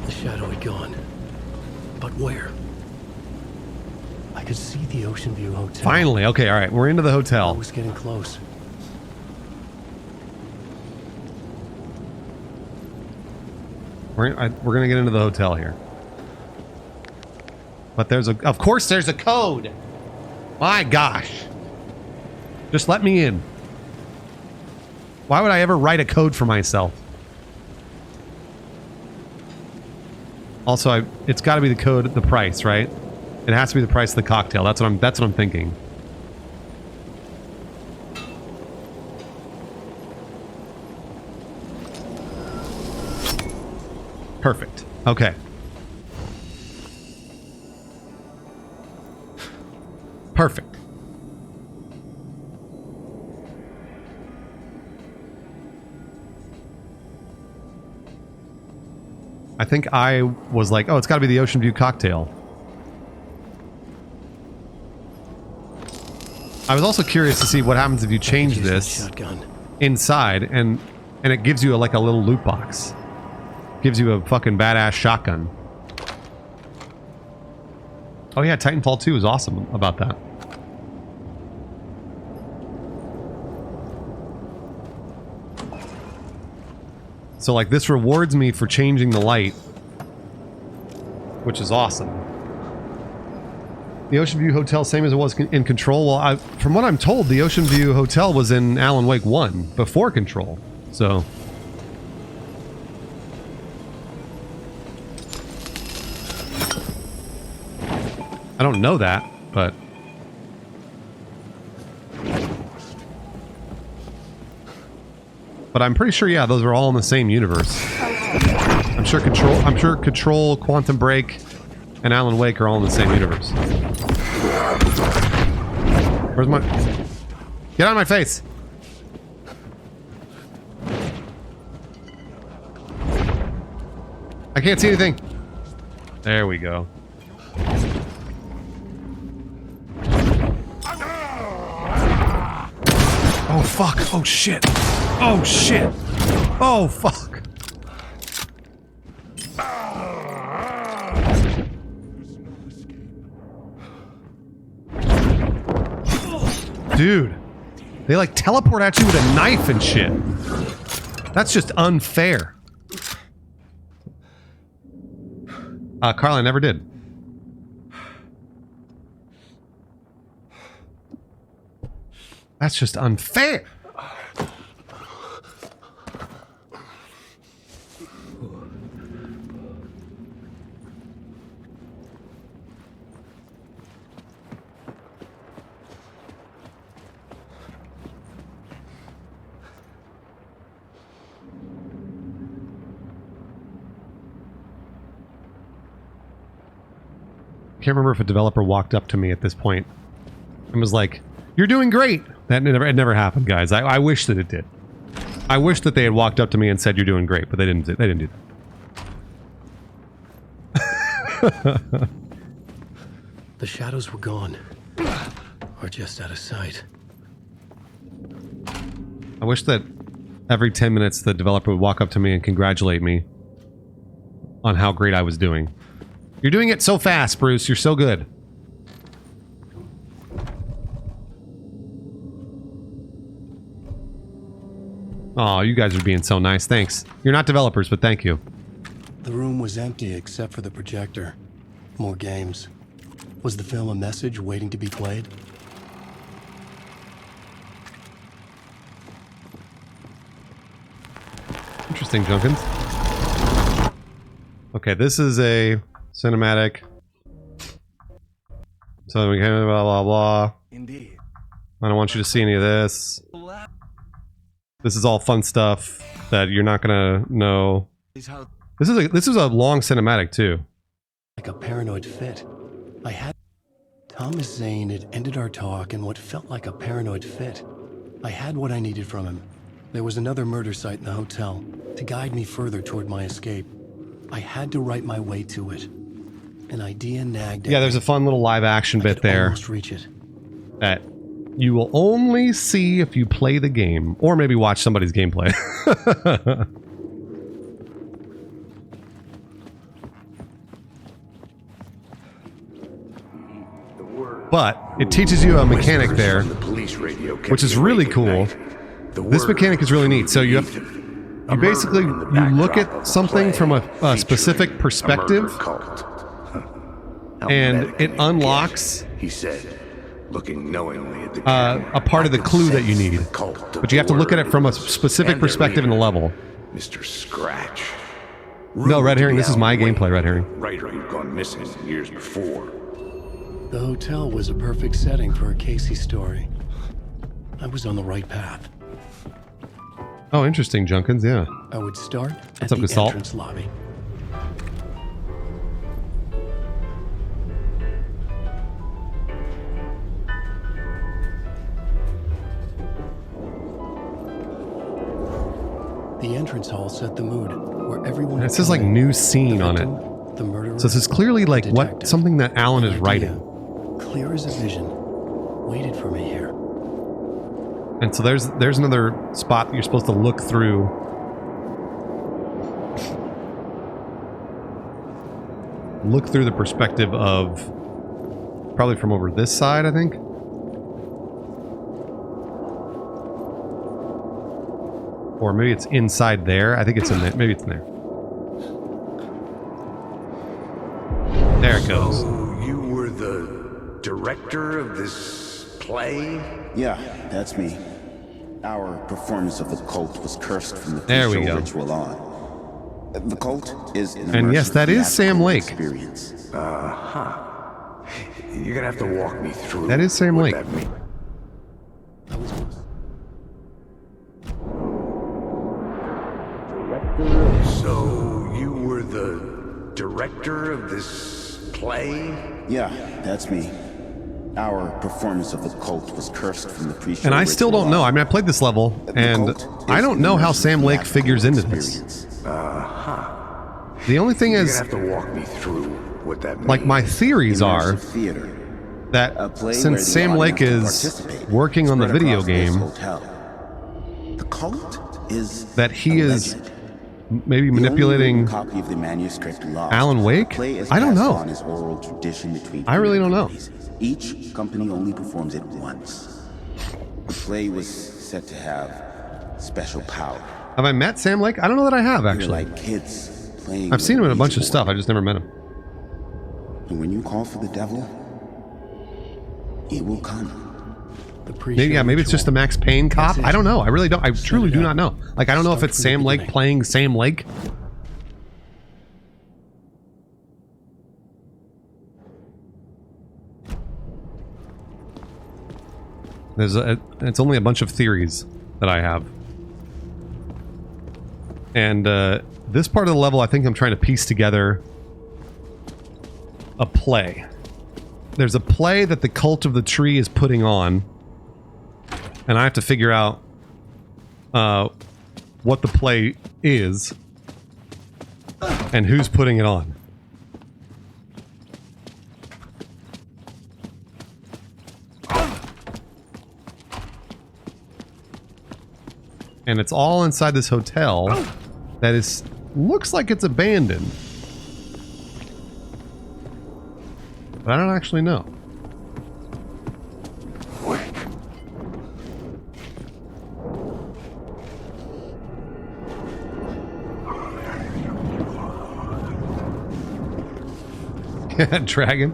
The shadow had gone. But where? I could see the Ocean View Hotel. Finally, okay, alright, we're into the hotel. I was getting close. We're gonna get into the hotel here. But there's a... Of course there's a code! My gosh. Just let me in. Why would I ever write a code for myself? Also, it's got to be the code, the price, right? It has to be the price of the cocktail. That's what I'm thinking. Perfect. Okay. Perfect. I think I was like, oh, it's got to be the Ocean View cocktail. I was also curious to see what happens if you change this inside, and it gives you like a little loot box. Gives you a fucking badass shotgun. Oh yeah, Titanfall 2 is awesome about that. So like this rewards me for changing the light, which is awesome. The Ocean View Hotel, same as it was in Control. Well, from what I'm told, the Ocean View Hotel was in Alan Wake 1 before Control. So I don't know that, but I'm pretty sure, yeah, those are all in the same universe. I'm sure Control, Quantum Break, and Alan Wake are all in the same universe. Where's my... Get out of my face! I can't see anything. There we go. Oh fuck! Oh shit! Oh shit! Oh fuck! Dude, they like teleport at you with a knife and shit. That's just unfair. Carl, I never did. That's just unfair. Can't remember if a developer walked up to me at this point and was like, "You're doing great." It never happened, guys. I wish that it did. I wish that they had walked up to me and said, "You're doing great," but they didn't do that. The shadows were gone. Or just out of sight. I wish that every 10 minutes the developer would walk up to me and congratulate me on how great I was doing. You're doing it so fast, Bruce. You're so good. Oh, you guys are being so nice. Thanks. You're not developers, but thank you. The room was empty except for the projector. More games. Was the film a message waiting to be played? Interesting, Junkins. Okay, this is a cinematic. So we can blah blah blah. Indeed. I don't want you to see any of this. This is all fun stuff that you're not gonna know. This is a long cinematic too. Like a paranoid fit. I had... Thomas Zane had ended our talk in what felt like a paranoid fit. I had what I needed from him. There was another murder site in the hotel. To guide me further toward my escape, I had to write my way to it. An idea nagged at Yeah, there's a fun little live action bit there. almost reach it. That you will only see if you play the game, or maybe watch somebody's gameplay. But it teaches you a mechanic there, which is really cool. This mechanic is really neat. So you basically look at something from a specific perspective, and it unlocks looking knowingly at the a part of the clue that you need. But you have to look at it from a specific perspective in the level. Mr. Scratch. No, Red Herring, this is my gameplay, Red Herring. Writer who'd gone missing years before. The hotel was a perfect setting for a Casey story. I was on the right path. Oh, interesting, Junkins, yeah. I would start at up, the Gasol? entrance lobby. The entrance hall set the mood, where everyone... It says like new scene on it. The murderer, So this is clearly like what something that Alan is writing. clear as a vision, waited for me here. And so there's another spot that you're supposed to look through. Look through the perspective of probably from over this side, I think. Or maybe it's inside there. I think it's in there. Maybe it's in there. There it goes. So you were the director of this play? Yeah, that's me. Our performance of the cult was cursed from the There we pre-show go. ritual on. The cult is an And yes, immersive that is Sam theatrical Lake. Experience. You're gonna have to walk me through. That is Sam what Lake. that means. So you were the director of this play? Yeah, that's me. Our performance of the cult was cursed from the pre-show And I still ritual don't know. on. I mean, I played this level, The and cult I is don't an know how immersive Sam Lake theatrical figures into this. experience. The only thing You're is, gonna have to walk me through what that means. like, my theories are Immersive theater. A that play where since the Sam Lake audience is can participate, working on the spread video across this game, hotel. The cult is that he a is legend. maybe The only manipulating written copy of the manuscript lost. Alan Wake? The play is I don't passed know. on as oral tradition between I really don't know. companies. Each company only performs it once. The play was said to have special power. Have I met Sam Lake? I don't know that I have, You're actually. like kids playing. I've seen him in a bunch of Ouija stuff. board. I just never met him. And when you call for the devil, he will come. Maybe it's just the Max Payne cop. I don't know. I really don't. I truly do not know. Like, I don't know if it's Sam Lake playing Sam Lake. It's only a bunch of theories that I have. And this part of the level, I think I'm trying to piece together a play. There's a play that the Cult of the Tree is putting on, and I have to figure out what the play is and who's putting it on. And it's all inside this hotel that is looks like it's abandoned. But I don't actually know. Dragon.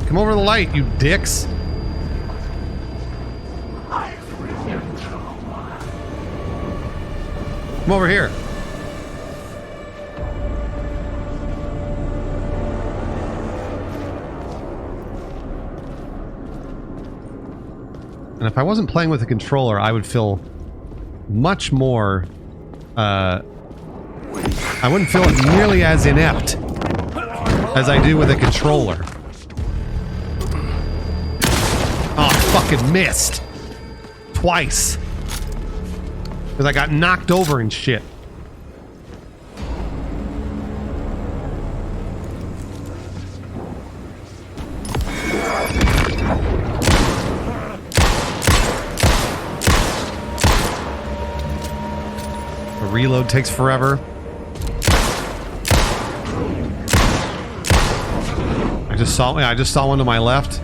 Come over to the light, you dicks. Come over here. And if I wasn't playing with a controller, I would feel much more... I wouldn't feel nearly as inept as I do with a controller. fucking missed. Twice. Because I got knocked over and shit. The reload takes forever. I just saw one to my left.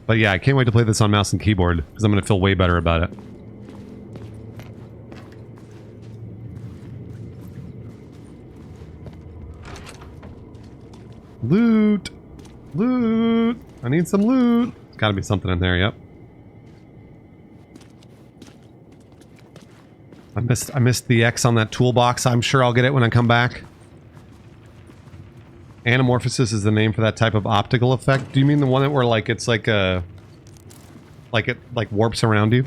But yeah, I can't wait to play this on mouse and keyboard because I'm going to feel way better about it. Loot! Loot! I need some loot! There's got to be something in there, yep. I missed the X on that toolbox. I'm sure I'll get it when I come back. Anamorphosis is the name for that type of optical effect. Do you mean the one that where like it's like a it warps around you?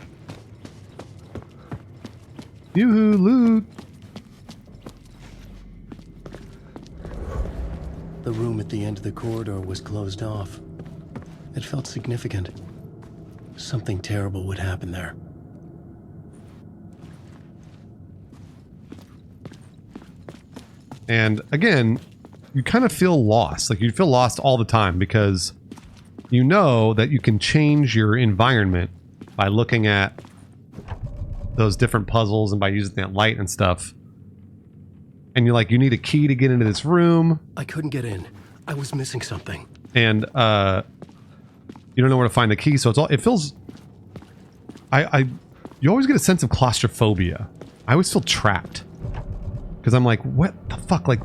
Yoo-hoo, loot. The room at the end of the corridor was closed off. It felt significant. Something terrible would happen there. And again, you kind of feel lost. Like you feel lost all the time because you know that you can change your environment by looking at those different puzzles and by using that light and stuff. And you're like, you need a key to get into this room. I couldn't get in. I was missing something. And you don't know where to find the key, so it feels you always get a sense of claustrophobia. I always feel trapped. Because I'm like, what the fuck? Like,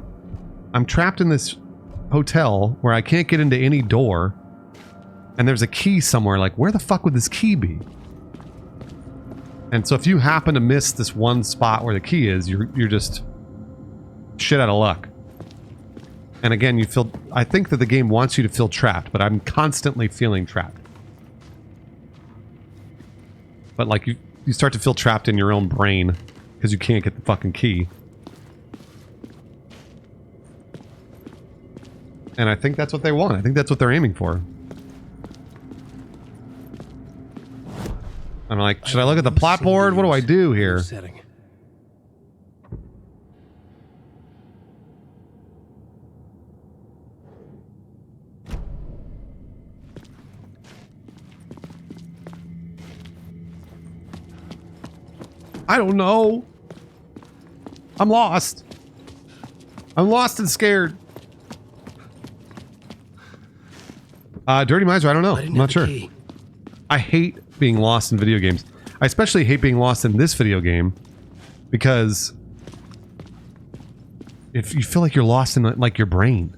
I'm trapped in this hotel where I can't get into any door. And there's a key somewhere. Like, where the fuck would this key be? And so if you happen to miss this one spot where the key is, you're just shit out of luck. And again, you feel... I think that the game wants you to feel trapped, but I'm constantly feeling trapped. But like, you start to feel trapped in your own brain because you can't get the fucking key. And I think that's what they want. I think that's what they're aiming for. I'm like, should I look at the plot board? What do I do here? Setting. I don't know. I'm lost. I'm lost and scared. Dirty Miser, I don't know. I'm not sure. I hate being lost in video games. I especially hate being lost in this video game because if you feel like you're lost in like your brain.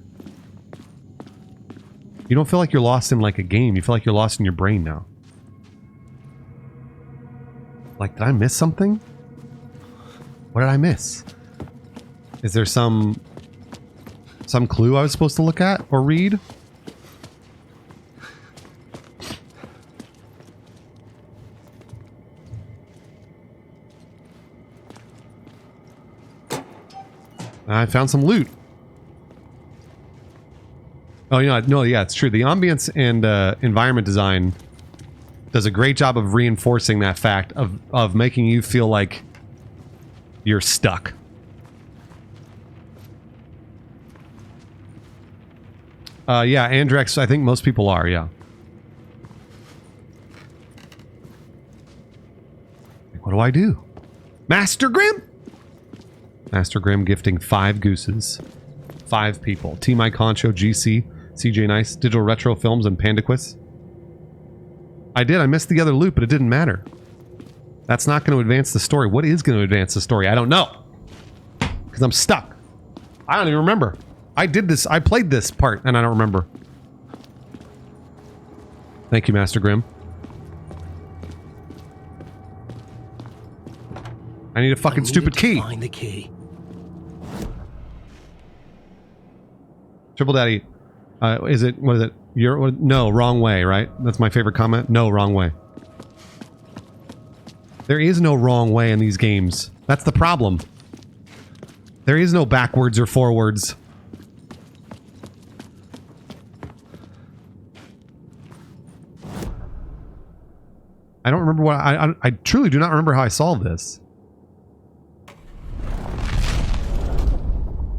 You don't feel like you're lost in like a game. You feel like you're lost in your brain now. Like, did I miss something? What did I miss? Is there some clue I was supposed to look at or read? I found some loot. Oh, you know, no, yeah, it's true. The ambience and environment design does a great job of reinforcing that fact of making you feel like you're stuck. Yeah, Andrex, I think most people are, yeah. What do I do? Master Grim? Master Grim gifting 5 gooses. 5 people. Team Iconcho, GC, CJ Nice, Digital Retro Films, and Pandaquist. I did. I missed the other loot, but it didn't matter. That's not going to advance the story. What is going to advance the story? I don't know. Because I'm stuck. I don't even remember. I did this. I played this part, and I don't remember. Thank you, Master Grim. I need a fucking stupid key. Find the key. Triple Daddy, is it, what is it? No, wrong way, right? That's my favorite comment. No, wrong way. There is no wrong way in these games. That's the problem. There is no backwards or forwards. I don't remember what I truly do not remember how I solved this.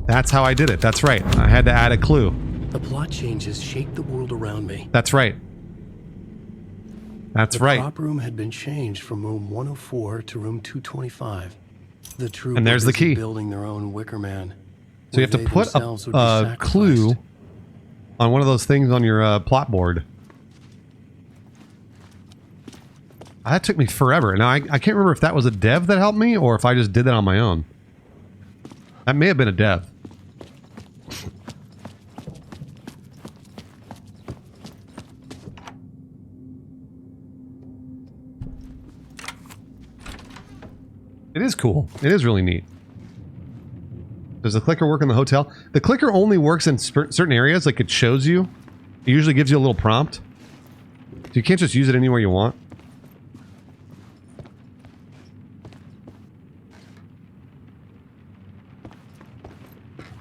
That's how I did it. That's right. I had to add a clue. The plot changes shaped the world around me. That's right. That's right. The prop room had been changed from room 104 to room 225. The troop and there's the key. Building their own Wicker Man. So you have to put a clue on one of those things on your plot board. That took me forever. Now, I can't remember if that was a dev that helped me or if I just did that on my own. That may have been a dev. It is cool. It is really neat. Does the clicker work in the hotel? The clicker only works in certain areas, like it shows you. It usually gives you a little prompt. So you can't just use it anywhere you want.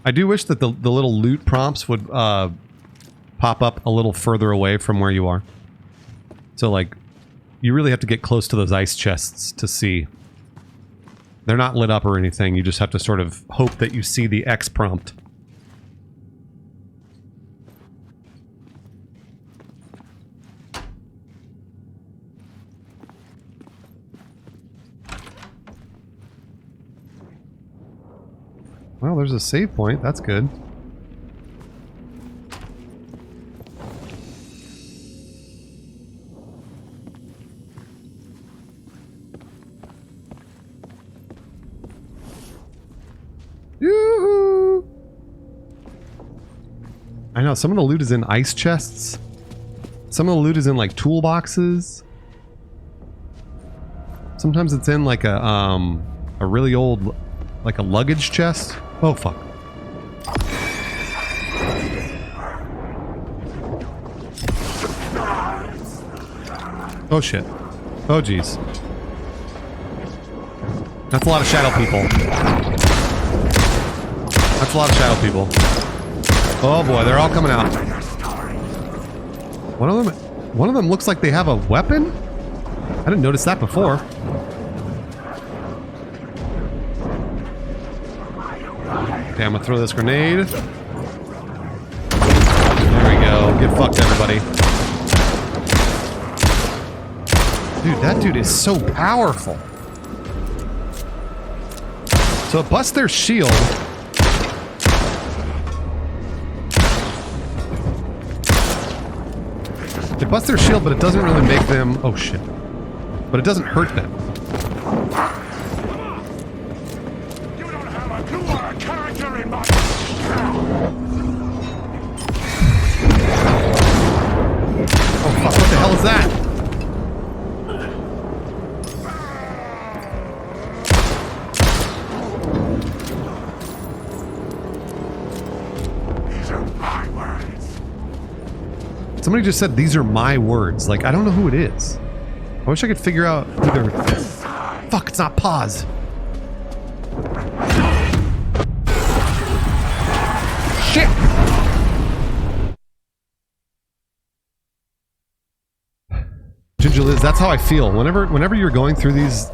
I do wish that the little loot prompts would pop up a little further away from where you are. So, like, you really have to get close to those ice chests to see. They're not lit up or anything. You just have to sort of hope that you see the X prompt. Well, there's a save point. That's good. Yoo-hoo! I know, some of the loot is in ice chests. Some of the loot is in, like, toolboxes. Sometimes it's in, like, a really old, like, a luggage chest. Oh, fuck. Oh, shit. Oh, jeez. That's a lot of shadow people. That's a lot of shadow people. Oh boy, they're all coming out. One of them looks like they have a weapon? I didn't notice that before. Okay, I'm gonna throw this grenade. There we go. Get fucked, everybody. Dude, that dude is so powerful. So it busts their shield. It busts their shield, but it doesn't really make them... Oh, shit. But it doesn't hurt them. You don't have a clue or a character in my... Oh, fuck. What the hell is that? Somebody just said, these are my words. Like, I don't know who it is. I wish I could figure out who they're... Fuck, it's not pause. Shit! Ginger Liz, that's how I feel. Whenever you're going through these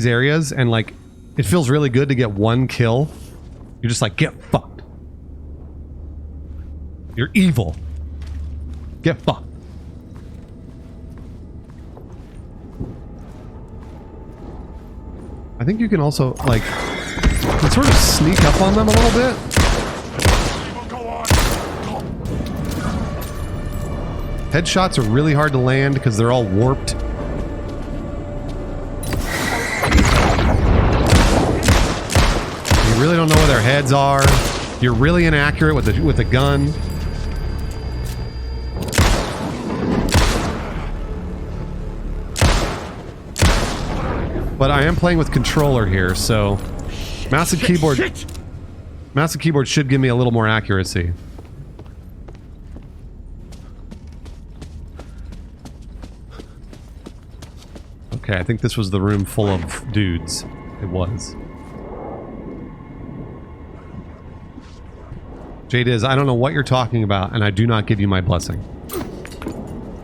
areas and, like, it feels really good to get one kill, you're just like, get fucked. You're evil. Get fucked. I think you can also, like, you can sort of sneak up on them a little bit. Headshots are really hard to land because they're all warped. You really don't know where their heads are. You're really inaccurate with a gun. But I am playing with controller here, so mouse and keyboard should give me a little more accuracy. Okay, I think this was the room full of dudes. It was. Jade is, I don't know what you're talking about, and I do not give you my blessing.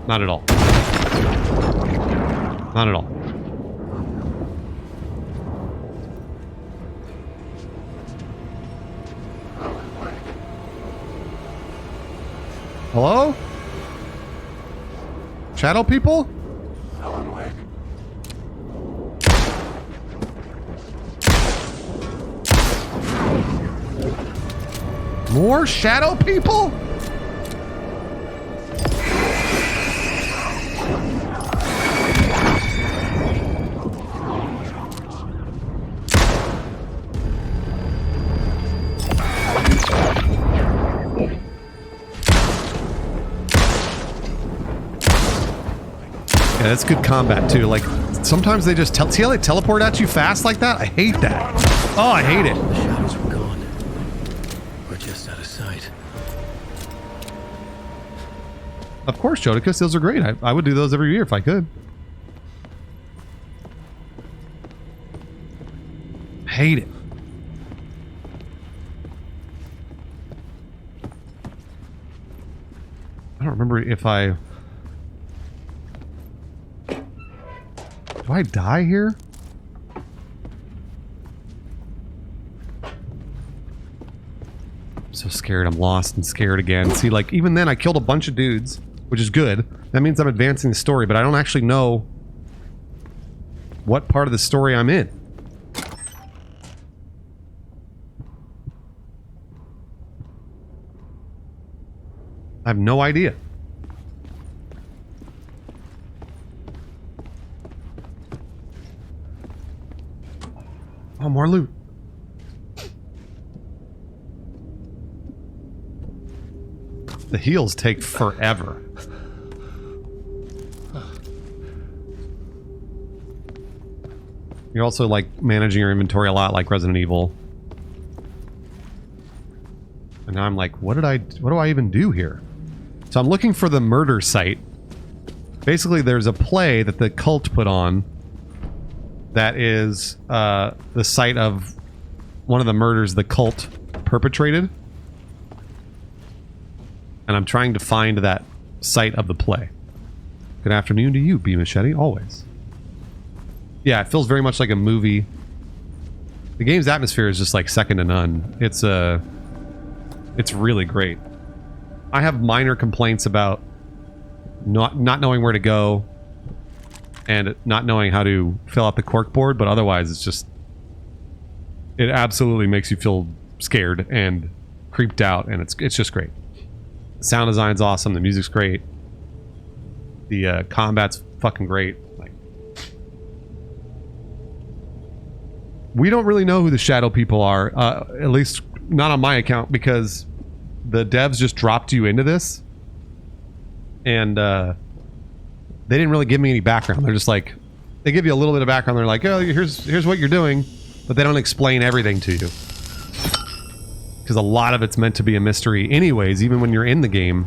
Not at all. Not at all. Hello? Shadow people? More shadow people? Yeah, that's good combat too. Like sometimes they just see how they teleport at you fast like that? I hate that. Oh, I hate it. The shadows were gone. We're just out of sight. Of course, Jodicus, those are great. I would do those every year if I could. Hate it. I don't remember if I... Do I die here? I'm so scared. I'm lost and scared again. See, like, even then I killed a bunch of dudes, which is good. That means I'm advancing the story, but I don't actually know what part of the story I'm in. I have no idea. Oh, more loot. The heals take forever. You're also like managing your inventory a lot like Resident Evil. And now I'm like, what do I even do here? So I'm looking for the murder site. Basically, there's a play that the cult put on that is the site of one of the murders the cult perpetrated. And I'm trying to find that site of the play. Good afternoon to you, B Machete, always. Yeah, it feels very much like a movie. The game's atmosphere is just like second to none. It's really great. I have minor complaints about not knowing where to go and not knowing how to fill out the corkboard, but otherwise it's just... It absolutely makes you feel scared and creeped out, and it's just great. The sound design's awesome, the music's great. The combat's fucking great. Like, we don't really know who the shadow people are, at least not on my account, because the devs just dropped you into this, and they didn't really give me any background. They're just like, they give you a little bit of background. They're like, oh, here's what you're doing, but they don't explain everything to you, because a lot of it's meant to be a mystery anyways, even when you're in the game.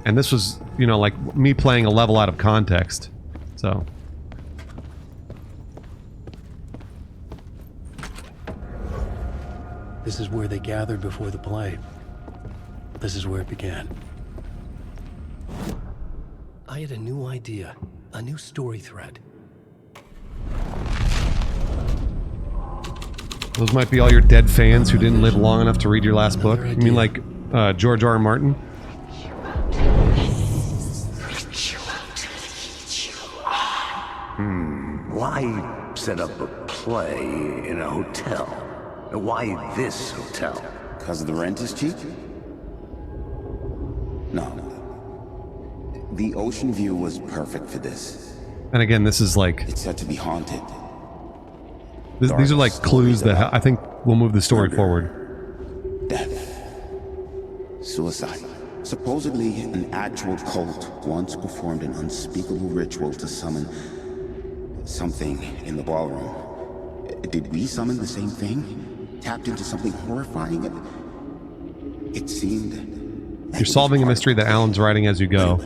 And this was, you know, like me playing a level out of context. So This is where they gathered before the play. This is where it began. I had a new idea, a new story thread. those might be all your dead fans who didn't live long enough to read your last book. You mean like George R. R. Martin? Why set up a play in a hotel? Why this hotel? Because the rent is cheap? No. The ocean view was perfect for this. And again, this is like... It's said to be haunted. These are like clues that I think will move the story forward. Death. Suicide. Supposedly, an actual cult once performed an unspeakable ritual to summon something in the ballroom. Did we summon the same thing? Tapped into something horrifying? It seemed... You're solving a mystery that Alan's writing as you go.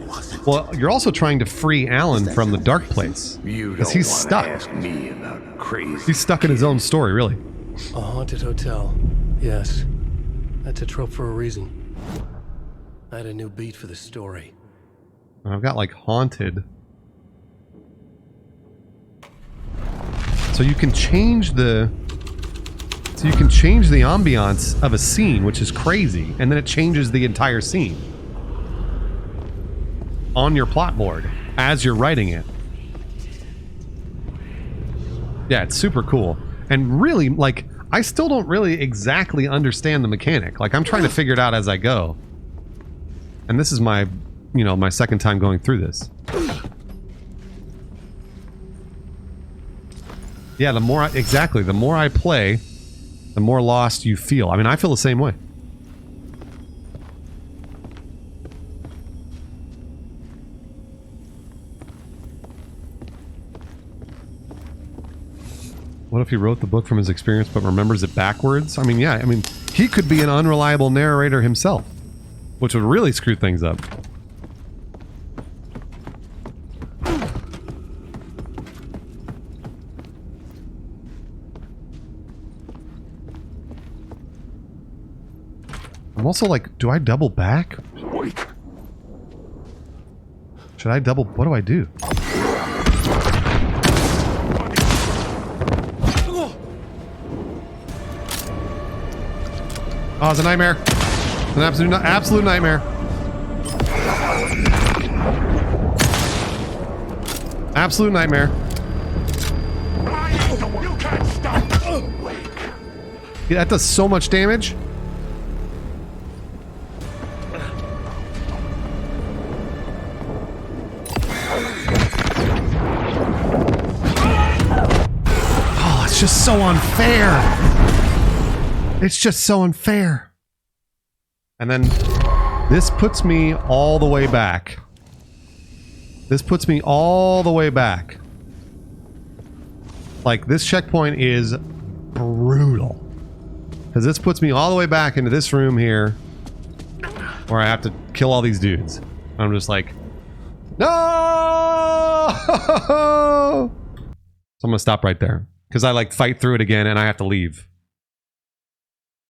Well, you're also trying to free Alan from the dark place. Because he's stuck. Ask me about crazy. He's stuck in his own story, really. A haunted hotel. Yes. That's a trope for a reason. I had a new beat for the story. And I've got like haunted. So you can change the ambiance of a scene, which is crazy, and then it changes the entire scene on your plot board as you're writing it. Yeah, it's super cool. And really, like, I still don't really exactly understand the mechanic. Like, I'm trying to figure it out as I go. And this is my, you know, my second time going through this. Yeah, the more I play, the more lost you feel. I mean, I feel the same way. What if he wrote the book from his experience but remembers it backwards? I mean, yeah, I mean, he could be an unreliable narrator himself, which would really screw things up. I'm also like, do I double back? Should I double? What do I do? Oh, it's a nightmare. It's an absolute nightmare. Absolute nightmare. Yeah, that does so much damage. Oh, it's just so unfair. It's just so unfair. And then this puts me all the way back. This puts me all the way back. Like, this checkpoint is brutal. Because this puts me all the way back into this room here where I have to kill all these dudes. I'm just like, no! So I'm going to stop right there. Because I like fight through it again and I have to leave.